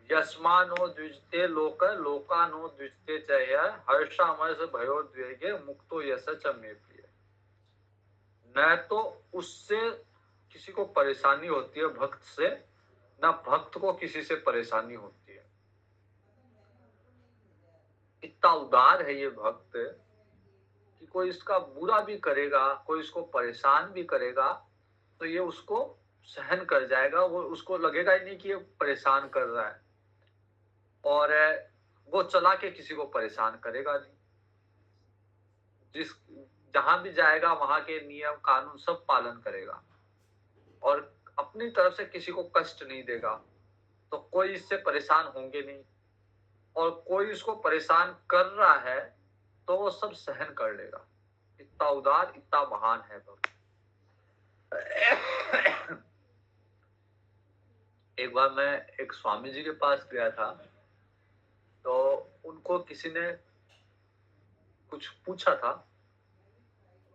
यस्मानो द्विजते लोक लोकानो द्विजते चय, हर्षामर्ष भयोद्वेगे मुक्तो यश च मे प्रिय। न तो उससे किसी को परेशानी होती है भक्त से, न भक्त को किसी से परेशानी होती है। इतना उदार है ये भक्त कि कोई इसका बुरा भी करेगा, कोई इसको परेशान भी करेगा, तो ये उसको सहन कर जाएगा, वो उसको लगेगा ही नहीं कि ये परेशान कर रहा है, और वो चला के किसी को परेशान करेगा नहीं। जिस जहां भी जाएगा वहां के नियम कानून सब पालन करेगा, और अपनी तरफ से किसी को कष्ट नहीं देगा, तो कोई इससे परेशान होंगे नहीं, और कोई इसको परेशान कर रहा है तो वो सब सहन कर लेगा। इतना उदार इतना महान है भक्त। एक बार मैं एक स्वामी जी के पास गया था, तो उनको किसी ने कुछ पूछा था,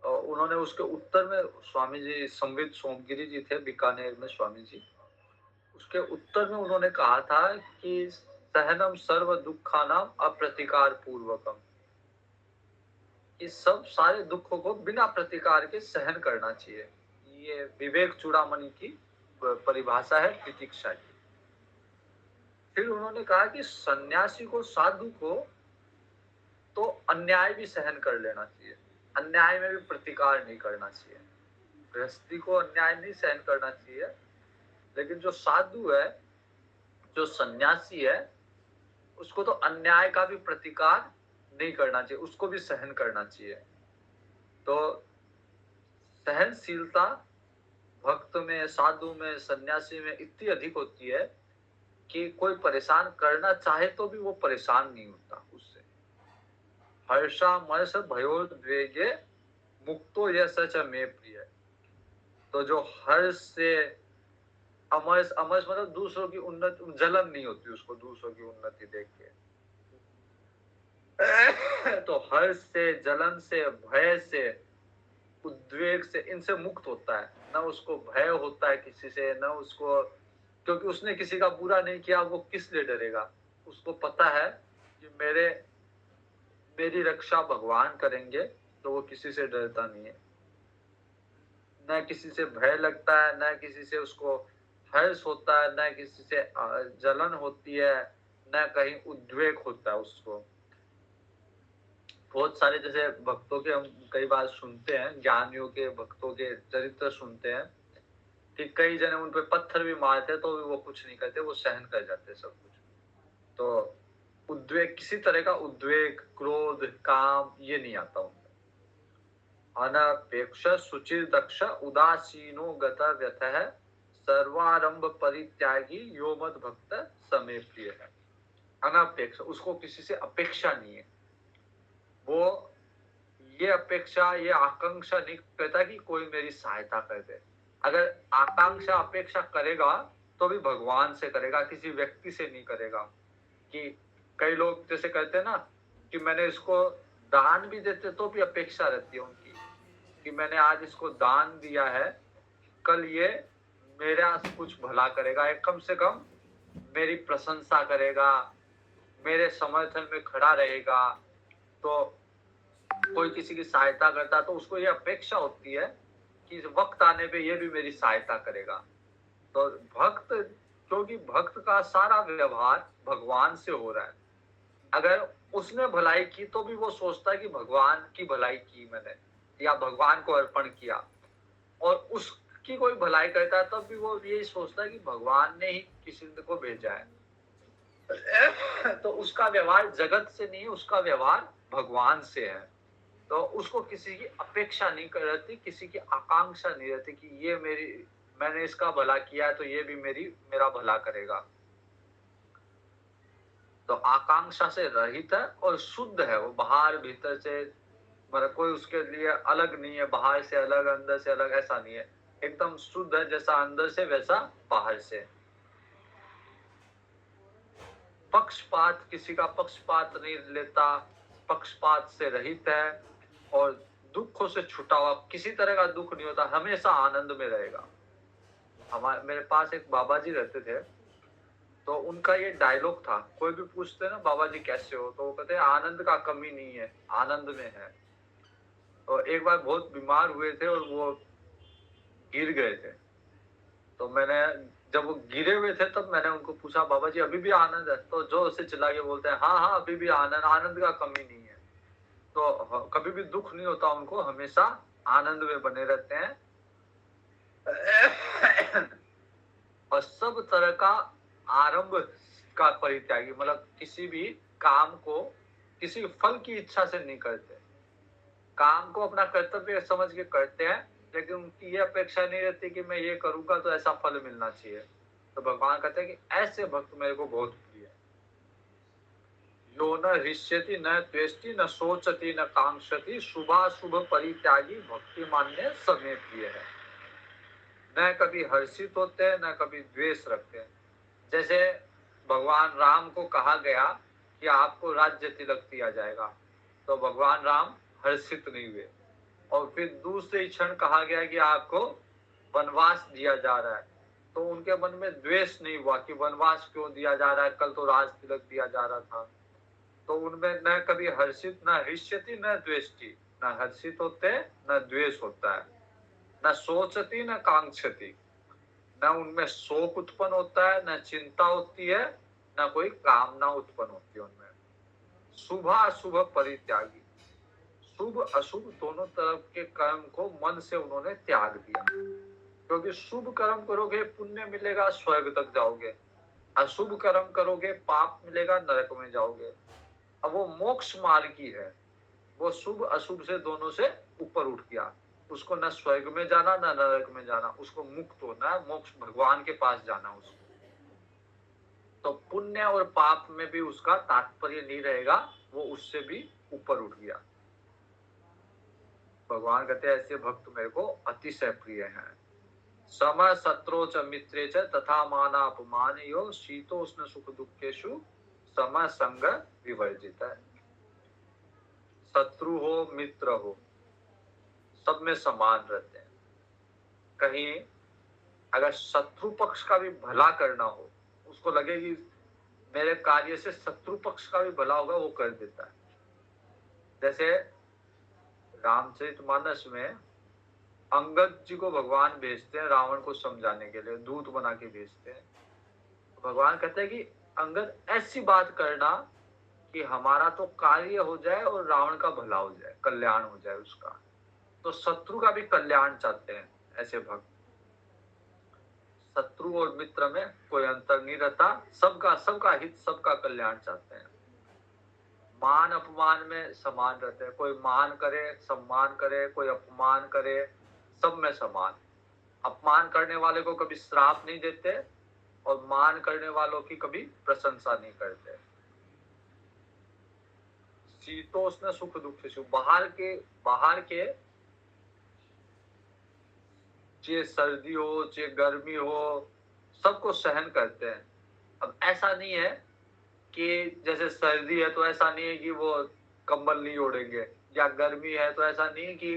और उन्होंने उसके उत्तर में, स्वामी जी संवित सोमगिरी जी थे बीकानेर में स्वामी जी, उसके उत्तर में उन्होंने कहा था कि सहनम सर्व दुखानाम अप्रतिकार पूर्वकम, कि सब सारे दुखों को बिना प्रतिकार के सहन करना चाहिए। ये विवेक चूड़ामणि की परिभाषा है तितिक्षा की। फिर उन्होंने कहा कि सन्यासी को साधु को तो अन्याय भी सहन कर लेना चाहिए, अन्याय में भी प्रतिकार नहीं करना चाहिए। गृहस्थी को अन्याय नहीं सहन करना चाहिए, लेकिन जो साधु है, जो सन्यासी है, उसको तो अन्याय का भी प्रतिकार नहीं करना चाहिए, उसको भी सहन करना चाहिए। तो सहनशीलता भक्त में, साधु में, सन्यासी में इतनी अधिक होती है कि कोई परेशान करना चाहे तो भी वो परेशान नहीं होता उससे। हर्षामर्ष भयोद्वेगे मुक्तो यश च मे प्रिय, तो जो हर्ष से, अमर्ष, अमर्ष मतलब दूसरों की उन्नति, जलन नहीं होती उसको दूसरों की उन्नति देख के, तो हर्ष से, जलन से, भय से, उद्वेग से, इनसे मुक्त होता है। ना उसको भय होता है किसी से, ना उसको, क्योंकि उसने किसी का बुरा नहीं किया, वो किस लिए डरेगा। उसको पता है कि मेरी रक्षा भगवान करेंगे, तो वो किसी से डरता नहीं है। न किसी से भय लगता है, न किसी से उसको हर्ष होता है, न किसी से जलन होती है, न कहीं उद्वेग होता है उसको। बहुत सारे जैसे भक्तों के हम कई बार सुनते हैं, ज्ञानियों के, भक्तों के चरित्र सुनते हैं कि कई जने उन पे पत्थर भी मारते हैं तो भी वो कुछ नहीं करते, वो सहन कर जाते हैं सब कुछ। तो उद्वेग, किसी तरह का उद्वेग, क्रोध, काम ये नहीं आता उनमें। अनपेक्ष शुचिर दक्ष उदासीनो गत व्यथः सर्वारंभ परित्यागी यो मद भक्त समे प्रिय है। अनपेक्ष, उसको किसी से अपेक्षा नहीं है। वो ये अपेक्षा, ये आकांक्षा नहीं करता कि कोई मेरी सहायता कर दे। अगर आकांक्षा अपेक्षा करेगा तो भी भगवान से करेगा, किसी व्यक्ति से नहीं करेगा। कि कई लोग जैसे कहते हैं ना कि मैंने इसको दान भी देते तो भी अपेक्षा रहती है उनकी कि मैंने आज इसको दान दिया है, कल ये मेरा कुछ भला करेगा, एक कम से कम मेरी प्रशंसा करेगा, मेरे समर्थन में खड़ा रहेगा। तो कोई किसी की सहायता करता तो उसको ये अपेक्षा होती है कि वक्त आने पे ये भी मेरी सहायता करेगा। तो भक्त, क्योंकि भक्त का सारा व्यवहार भगवान से हो रहा है, अगर उसने भलाई की तो भी वो सोचता है कि भगवान की भलाई की मैंने, या भगवान को अर्पण किया। और उसकी कोई भलाई करता है तब भी वो यही सोचता है कि भगवान ने ही किसी को भेजा है। तो उसका व्यवहार जगत से नहीं, उसका व्यवहार भगवान से है। तो उसको किसी की अपेक्षा नहीं कर रहती, किसी की आकांक्षा नहीं रहती कि ये मैंने इसका भला किया तो ये भी मेरा भला करेगा। तो आकांक्षा से रहित है और शुद्ध है वो, बाहर भीतर से, मतलब कोई उसके लिए अलग नहीं है, बाहर से अलग अंदर से अलग ऐसा नहीं है, एकदम शुद्ध है, जैसा अंदर से वैसा बाहर से। पक्षपात, किसी का पक्षपात नहीं लेता, पक्षपात से रहित है और दुखों से छुटा हुआ, किसी तरह का दुख नहीं होता, हमेशा आनंद में रहेगा। मेरे पास एक बाबा जी रहते थे, तो उनका ये डायलॉग था, कोई भी पूछते ना बाबा जी कैसे हो, तो वो कहते हैं आनंद का कमी नहीं है, आनंद में है। तो एक बार बहुत बीमार हुए थे और वो गिर गए थे, तो मैंने, जब वो गिरे हुए थे तब मैंने उनको पूछा बाबा जी अभी भी आनंद है? तो जोर से चिल्ला के बोलते हैं हाँ हाँ अभी भी आनंद, आनंद का कमी नहीं है। तो कभी भी दुख नहीं होता उनको, हमेशा आनंद में बने रहते हैं। और सब तरह का आरंभ का परित्यागी, मतलब किसी भी काम को किसी फल की इच्छा से नहीं करते, काम को अपना कर्तव्य समझ के करते हैं, लेकिन उनकी ये अपेक्षा नहीं रहती कि मैं ये करूंगा तो ऐसा फल मिलना चाहिए। तो भगवान कहते हैं कि ऐसे भक्त मेरे को बहुत प्रिय है। यो न हृष्यति न द्वेष्टि न सोचति न कांक्षति शुभाशुभ परित्यागी भक्ति मान्य समे प्रिय है। न कभी हर्षित होते हैं न कभी द्वेष रखते हैं। जैसे भगवान राम को कहा गया कि आपको राज्य तिलक दिया जाएगा, तो भगवान राम हर्षित नहीं हुए, और फिर दूसरे ही क्षण कहा गया कि आपको वनवास दिया जा रहा है, तो उनके मन में द्वेष नहीं हुआ कि वनवास क्यों दिया जा रहा है, कल तो राज तिलक दिया जा रहा था। तो उनमें न कभी हर्षित, न हृष्यति न द्वेष्टि, न हर्षित होते न द्वेष होता है, न सोचती न कांक्षति, न उनमें शोक उत्पन्न होता है, न चिंता होती है, न कोई कामना उत्पन्न होती है उनमें। शुभ अशुभ परित्यागी, शुभ अशुभ दोनों तरफ के कर्म को मन से उन्होंने त्याग दिया, क्योंकि शुभ कर्म करोगे पुण्य मिलेगा, स्वर्ग तक जाओगे, अशुभ कर्म करोगे पाप मिलेगा, नरक में जाओगे। अब वो मोक्ष मार्गी है, वो शुभ अशुभ से दोनों से ऊपर उठ गया, उसको न स्वर्ग में जाना न नरक में जाना, उसको मुक्त होना है, मोक्ष भगवान के पास जाना उसको। तो पुण्य और पाप में भी उसका तात्पर्य नहीं रहेगा, वो उससे भी ऊपर उठ गया। भगवान कहते हैं ऐसे भक्त मेरे को अतिशय प्रिय हैं। सम शत्रु च मित्रे च तथा माना अपमान यो शीतोष्ण सुख दुखेषु सम संग विवर्जित है। शत्रु हो मित्र हो, सब में समान रहते हैं। कहीं अगर शत्रु पक्ष का भी भला करना हो, उसको लगे कि मेरे कार्य से शत्रु पक्ष का भी भला होगा, वो कर देता है। जैसे रामचरितमानस में अंगद जी को भगवान भेजते हैं रावण को समझाने के लिए, दूत बना के भेजते हैं। भगवान कहते हैं कि अंगद ऐसी बात करना कि हमारा तो कार्य हो जाए और रावण का भला हो जाए, कल्याण हो जाए उसका। तो शत्रु का भी कल्याण चाहते हैं ऐसे भक्त। शत्रु और मित्र में कोई अंतर नहीं रहता, सबका सबका हित, सबका कल्याण चाहते हैं। मान अपमान में समान रहते हैं, कोई मान करे सम्मान करे, कोई अपमान करे, सब में समान। अपमान करने वाले को कभी श्राप नहीं देते और मान करने वालों की कभी प्रशंसा नहीं करते। शीतोष्ण सुख दुख सुख, बाहर के चाहे सर्दी हो चाहे गर्मी हो, सबको सहन करते हैं। अब ऐसा नहीं है कि जैसे सर्दी है तो ऐसा नहीं है कि वो कंबल नहीं ओढ़ेंगे, या गर्मी है तो ऐसा नहीं है कि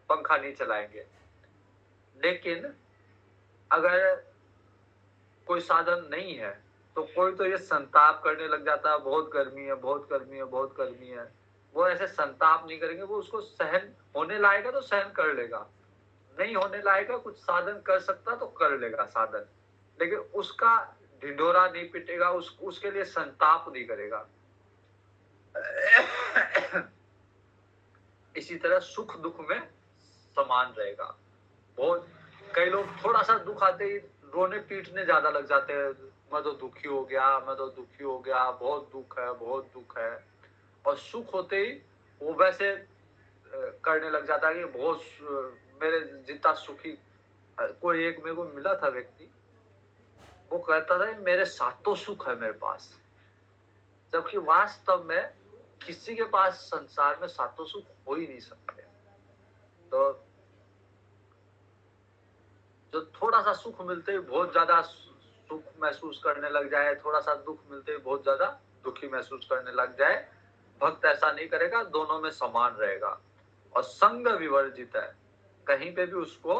पंखा नहीं चलाएंगे। लेकिन अगर कोई साधन नहीं है तो कोई तो ये संताप करने लग जाता है, बहुत गर्मी है, बहुत गर्मी है, बहुत गर्मी है। वो ऐसे संताप नहीं करेंगे, वो उसको सहन होने लायका तो सहन कर लेगा, नहीं होने लायका कुछ साधन कर सकता तो कर लेगा साधन, लेकिन उसका ढिंढोरा नहीं पिटेगा, उसके लिए संताप नहीं करेगा। इसी तरह सुख दुख में समान रहेगा। बहुत कई लोग थोड़ा सा दुख आते ही रोने पीटने ज्यादा लग जाते हैं, मैं तो दुखी हो गया, मैं तो दुखी हो गया, बहुत दुख है, बहुत दुख है। और सुख होते ही वो वैसे करने लग जाता है कि बहुत मेरे जितना सुखी। कोई एक मेरे को मिला था व्यक्ति, वो कहता था मेरे सातों सुख है मेरे पास, जबकि वास्तव में किसी के पास संसार में सातों सुख हो ही नहीं सकते। तो जो थोड़ा सा सुख मिलते ही बहुत ज्यादा सुख महसूस करने लग जाए, थोड़ा सा दुख मिलते ही बहुत ज्यादा दुखी महसूस करने लग जाए, भक्त ऐसा नहीं करेगा, दोनों में समान रहेगा। और संग विवर्जित है, कहीं पे भी उसको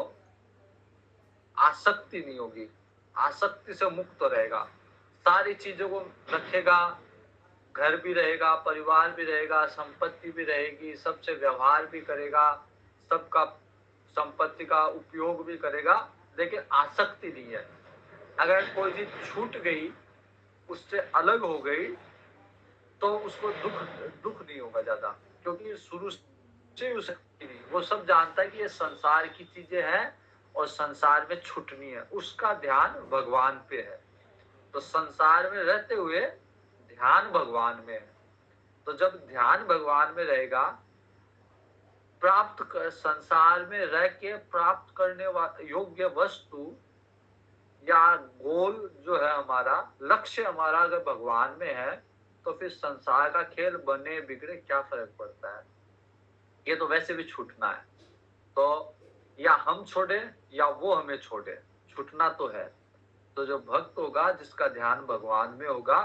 आसक्ति नहीं होगी, आसक्ति से मुक्त रहेगा, सारी चीजों को रखेगा, घर भी रहेगा, परिवार भी रहेगा, संपत्ति भी रहेगी, सबसे व्यवहार भी करेगा, सबका संपत्ति का उपयोग भी करेगा, लेकिन आसक्ति नहीं है। अगर कोई चीज छूट गई, उससे अलग हो गई, तो उसको दुख नहीं होगा ज्यादा, क्योंकि शुरू से उसे नहीं, वो सब जानता है कि ये संसार की चीजें हैं और संसार में छूटनी है, उसका ध्यान भगवान पे है। तो संसार में रहते हुए ध्यान भगवान में है। तो जब ध्यान भगवान में रहेगा, प्राप्त कर संसार में रह के प्राप्त करने योग्य वस्तु या गोल जो है, हमारा लक्ष्य हमारा अगर भगवान में है, तो फिर संसार का खेल बने बिगड़े क्या फर्क पड़ता है, ये तो वैसे भी छूटना है। तो या हम छोड़े या वो हमें छोड़े, छूटना तो है। तो जो भक्त होगा, जिसका ध्यान भगवान में होगा,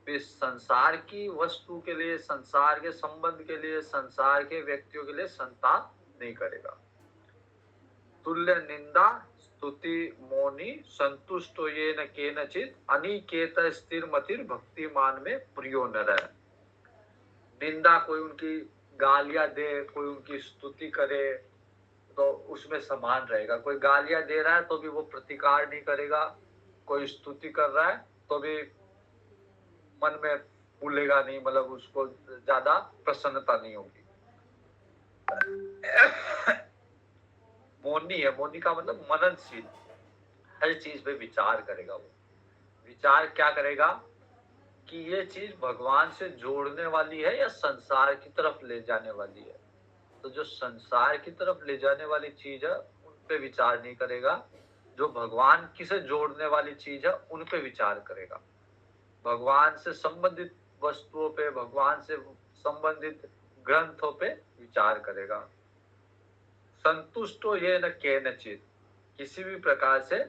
फिर संसार की वस्तु के लिए, संसार के संबंध के लिए, संसार के व्यक्तियों के लिए संताप नहीं करेगा। तुल्य निंदा स्तुति मौनी संतुष्टो ये न केनचित अनिकेत स्थिर मतिर भक्तिमान में प्रियो नर। निंदा, कोई उनकी गालियां दे, कोई उनकी स्तुति करे, तो उसमें समान रहेगा। कोई गालियां दे रहा है तो भी वो प्रतिकार नहीं करेगा, कोई स्तुति कर रहा है तो भी मन में फूलेगा नहीं, मतलब उसको ज्यादा प्रसन्नता नहीं होगी। मौनी है, मौनी का मतलब मननशील, हर चीज पे विचार करेगा। वो विचार क्या करेगा कि ये चीज भगवान से जोड़ने वाली है या संसार की तरफ ले जाने वाली है। तो जो संसार की तरफ ले जाने वाली चीज है उन पे विचार नहीं करेगा, जो भगवान की से जोड़ने वाली चीज है उन पे विचार करेगा। भगवान से संबंधित वस्तुओं पे, भगवान से संबंधित ग्रंथों पे विचार करेगा। संतुष्टो ये न केनचित, किसी भी प्रकार से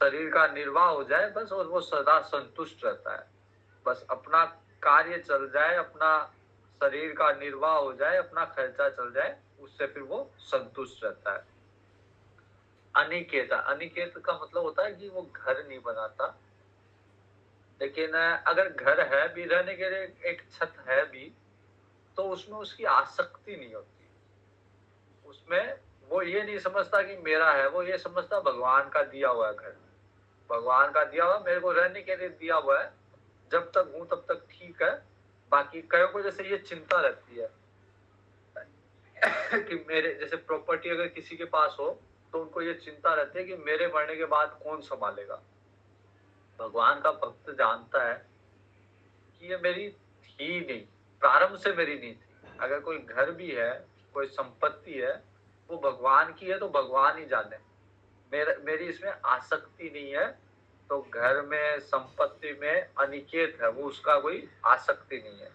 शरीर का निर्वाह हो जाए बस, और वो सदा संतुष्ट रहता है, बस अपना कार्य चल जाए, अपना शरीर का निर्वाह हो जाए, अपना खर्चा चल जाए, उससे फिर वो संतुष्ट रहता है। अनिकेत, अनिकेत का मतलब होता है कि वो घर नहीं बनाता, लेकिन अगर घर है भी, रहने के लिए एक छत है भी, तो उसमें उसकी आसक्ति नहीं होती, उसमें वो ये नहीं समझता कि मेरा है, वो ये समझता भगवान का दिया हुआ है घर। भगवान का दिया हुआ मेरे को रहने के लिए दिया हुआ है, जब तक हूँ तब तक ठीक है। बाकी कईयों को जैसे ये चिंता रहती है कि मेरे जैसे प्रॉपर्टी अगर किसी के पास हो तो उनको ये चिंता रहती है कि मेरे मरने के बाद कौन संभालेगा। भगवान का भक्त जानता है कि ये मेरी थी नहीं, प्रारंभ से मेरी नहीं थी। अगर कोई घर भी है, कोई संपत्ति है, वो भगवान की है तो भगवान ही जाने। मेरी इसमें आसक्ति नहीं है। तो घर में, संपत्ति में अनिकेत है, वो उसका कोई आसक्ति नहीं है।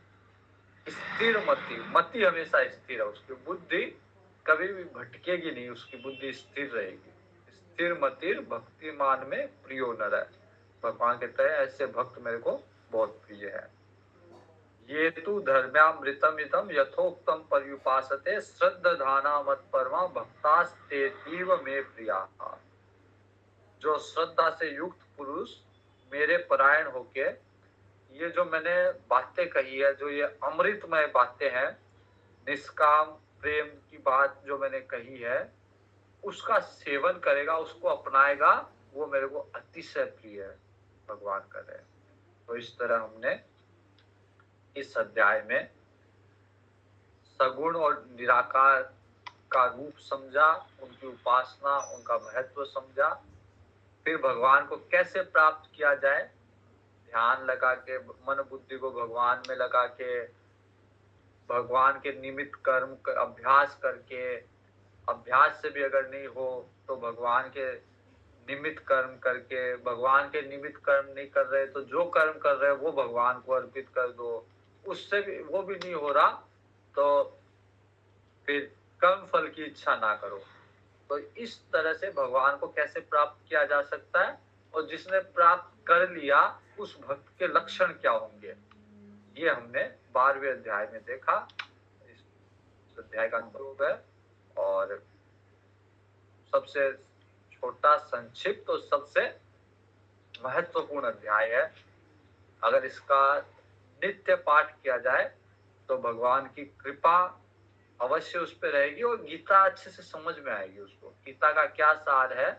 स्थिर मति, मति हमेशा स्थिर है, उसकी बुद्धि कभी भी भटकेगी नहीं, उसकी बुद्धि स्थिर रहेगी। स्थिर मतिर भक्तिमान में प्रियो नर है। भगवान कहते हैं ऐसे भक्त मेरे को बहुत प्रिय है। ये तु धर्म्यामृतम इदम यथोक्तम पर्युपासते श्रद्धाना मत परमा भक्तास्तेतीव में प्रिया। जो श्रद्धा से युक्त पुरुष मेरे परायण होके, ये जो मैंने बातें कही है, जो ये अमृतमय बातें हैं, निष्काम प्रेम की बात जो मैंने कही है, उसका सेवन करेगा, उसको अपनाएगा, वो मेरे को अतिशय प्रिय है। भगवान कर रहे हैं। तो इस तरह हमने इस अध्याय में सगुण और निराकार का रूप समझा, उनकी उपासना, उनका महत्व समझा। फिर भगवान को कैसे प्राप्त किया जाए, ध्यान लगा के, मन बुद्धि को भगवान में लगा के, भगवान के निमित्त कर्म अभ्यास करके, अभ्यास से भी अगर नहीं हो तो भगवान के निमित्त कर्म करके, भगवान के निमित्त कर्म नहीं कर रहे तो जो कर्म कर रहे वो भगवान को अर्पित कर दो। उससे भी वो भी नहीं हो रहा तो फिर कर्म फल की इच्छा ना करो। तो इस तरह से भगवान को कैसे प्राप्त किया जा सकता है, और जिसने प्राप्त कर लिया उस भक्त के लक्षण क्या होंगे, ये हमने 12वें अध्याय में देखा। इस अध्याय का अनुभव है, और सबसे छोटा, संक्षिप्त और सबसे महत्वपूर्ण अध्याय है। अगर इसका नित्य पाठ किया जाए तो भगवान की कृपा अवश्य उस पर रहेगी, और गीता अच्छे से समझ में आएगी उसको। गीता का क्या सार है,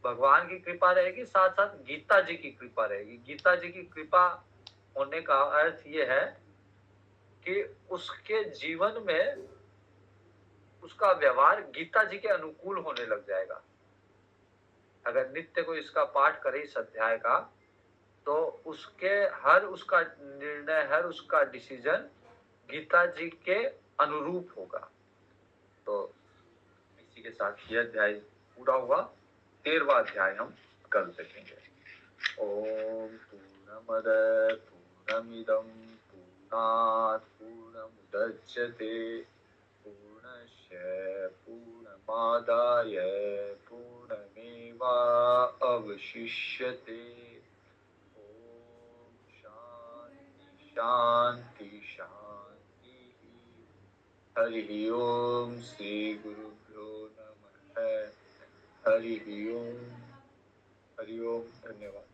भगवान की कृपा रहेगी, साथ साथ गीता जी की कृपा रहेगी। गीता जी की कृपा होने का अर्थ ये है कि उसके जीवन में उसका व्यवहार गीता जी के अनुकूल होने लग जाएगा। अगर नित्य को इसका पाठ करे इस अध्याय का, तो उसके हर उसका निर्णय, हर उसका डिसीजन गीता जी के अनुरूप होगा। तो इसी के साथ यह अध्याय पूरा हुआ। 13वां अध्याय हम कल देखेंगे। ओम पूर्णमद पूर्णमिदं पूर्णात् पूर्णमुदच्यते पूर्णस्य पूर्णमादाय पूर्णमेवावशिष्यते। ओम शांति शांति शांति। हरि ओम श्री गुरुभ्यो नमः। हरि ओम। हरि ओम। धन्यवाद।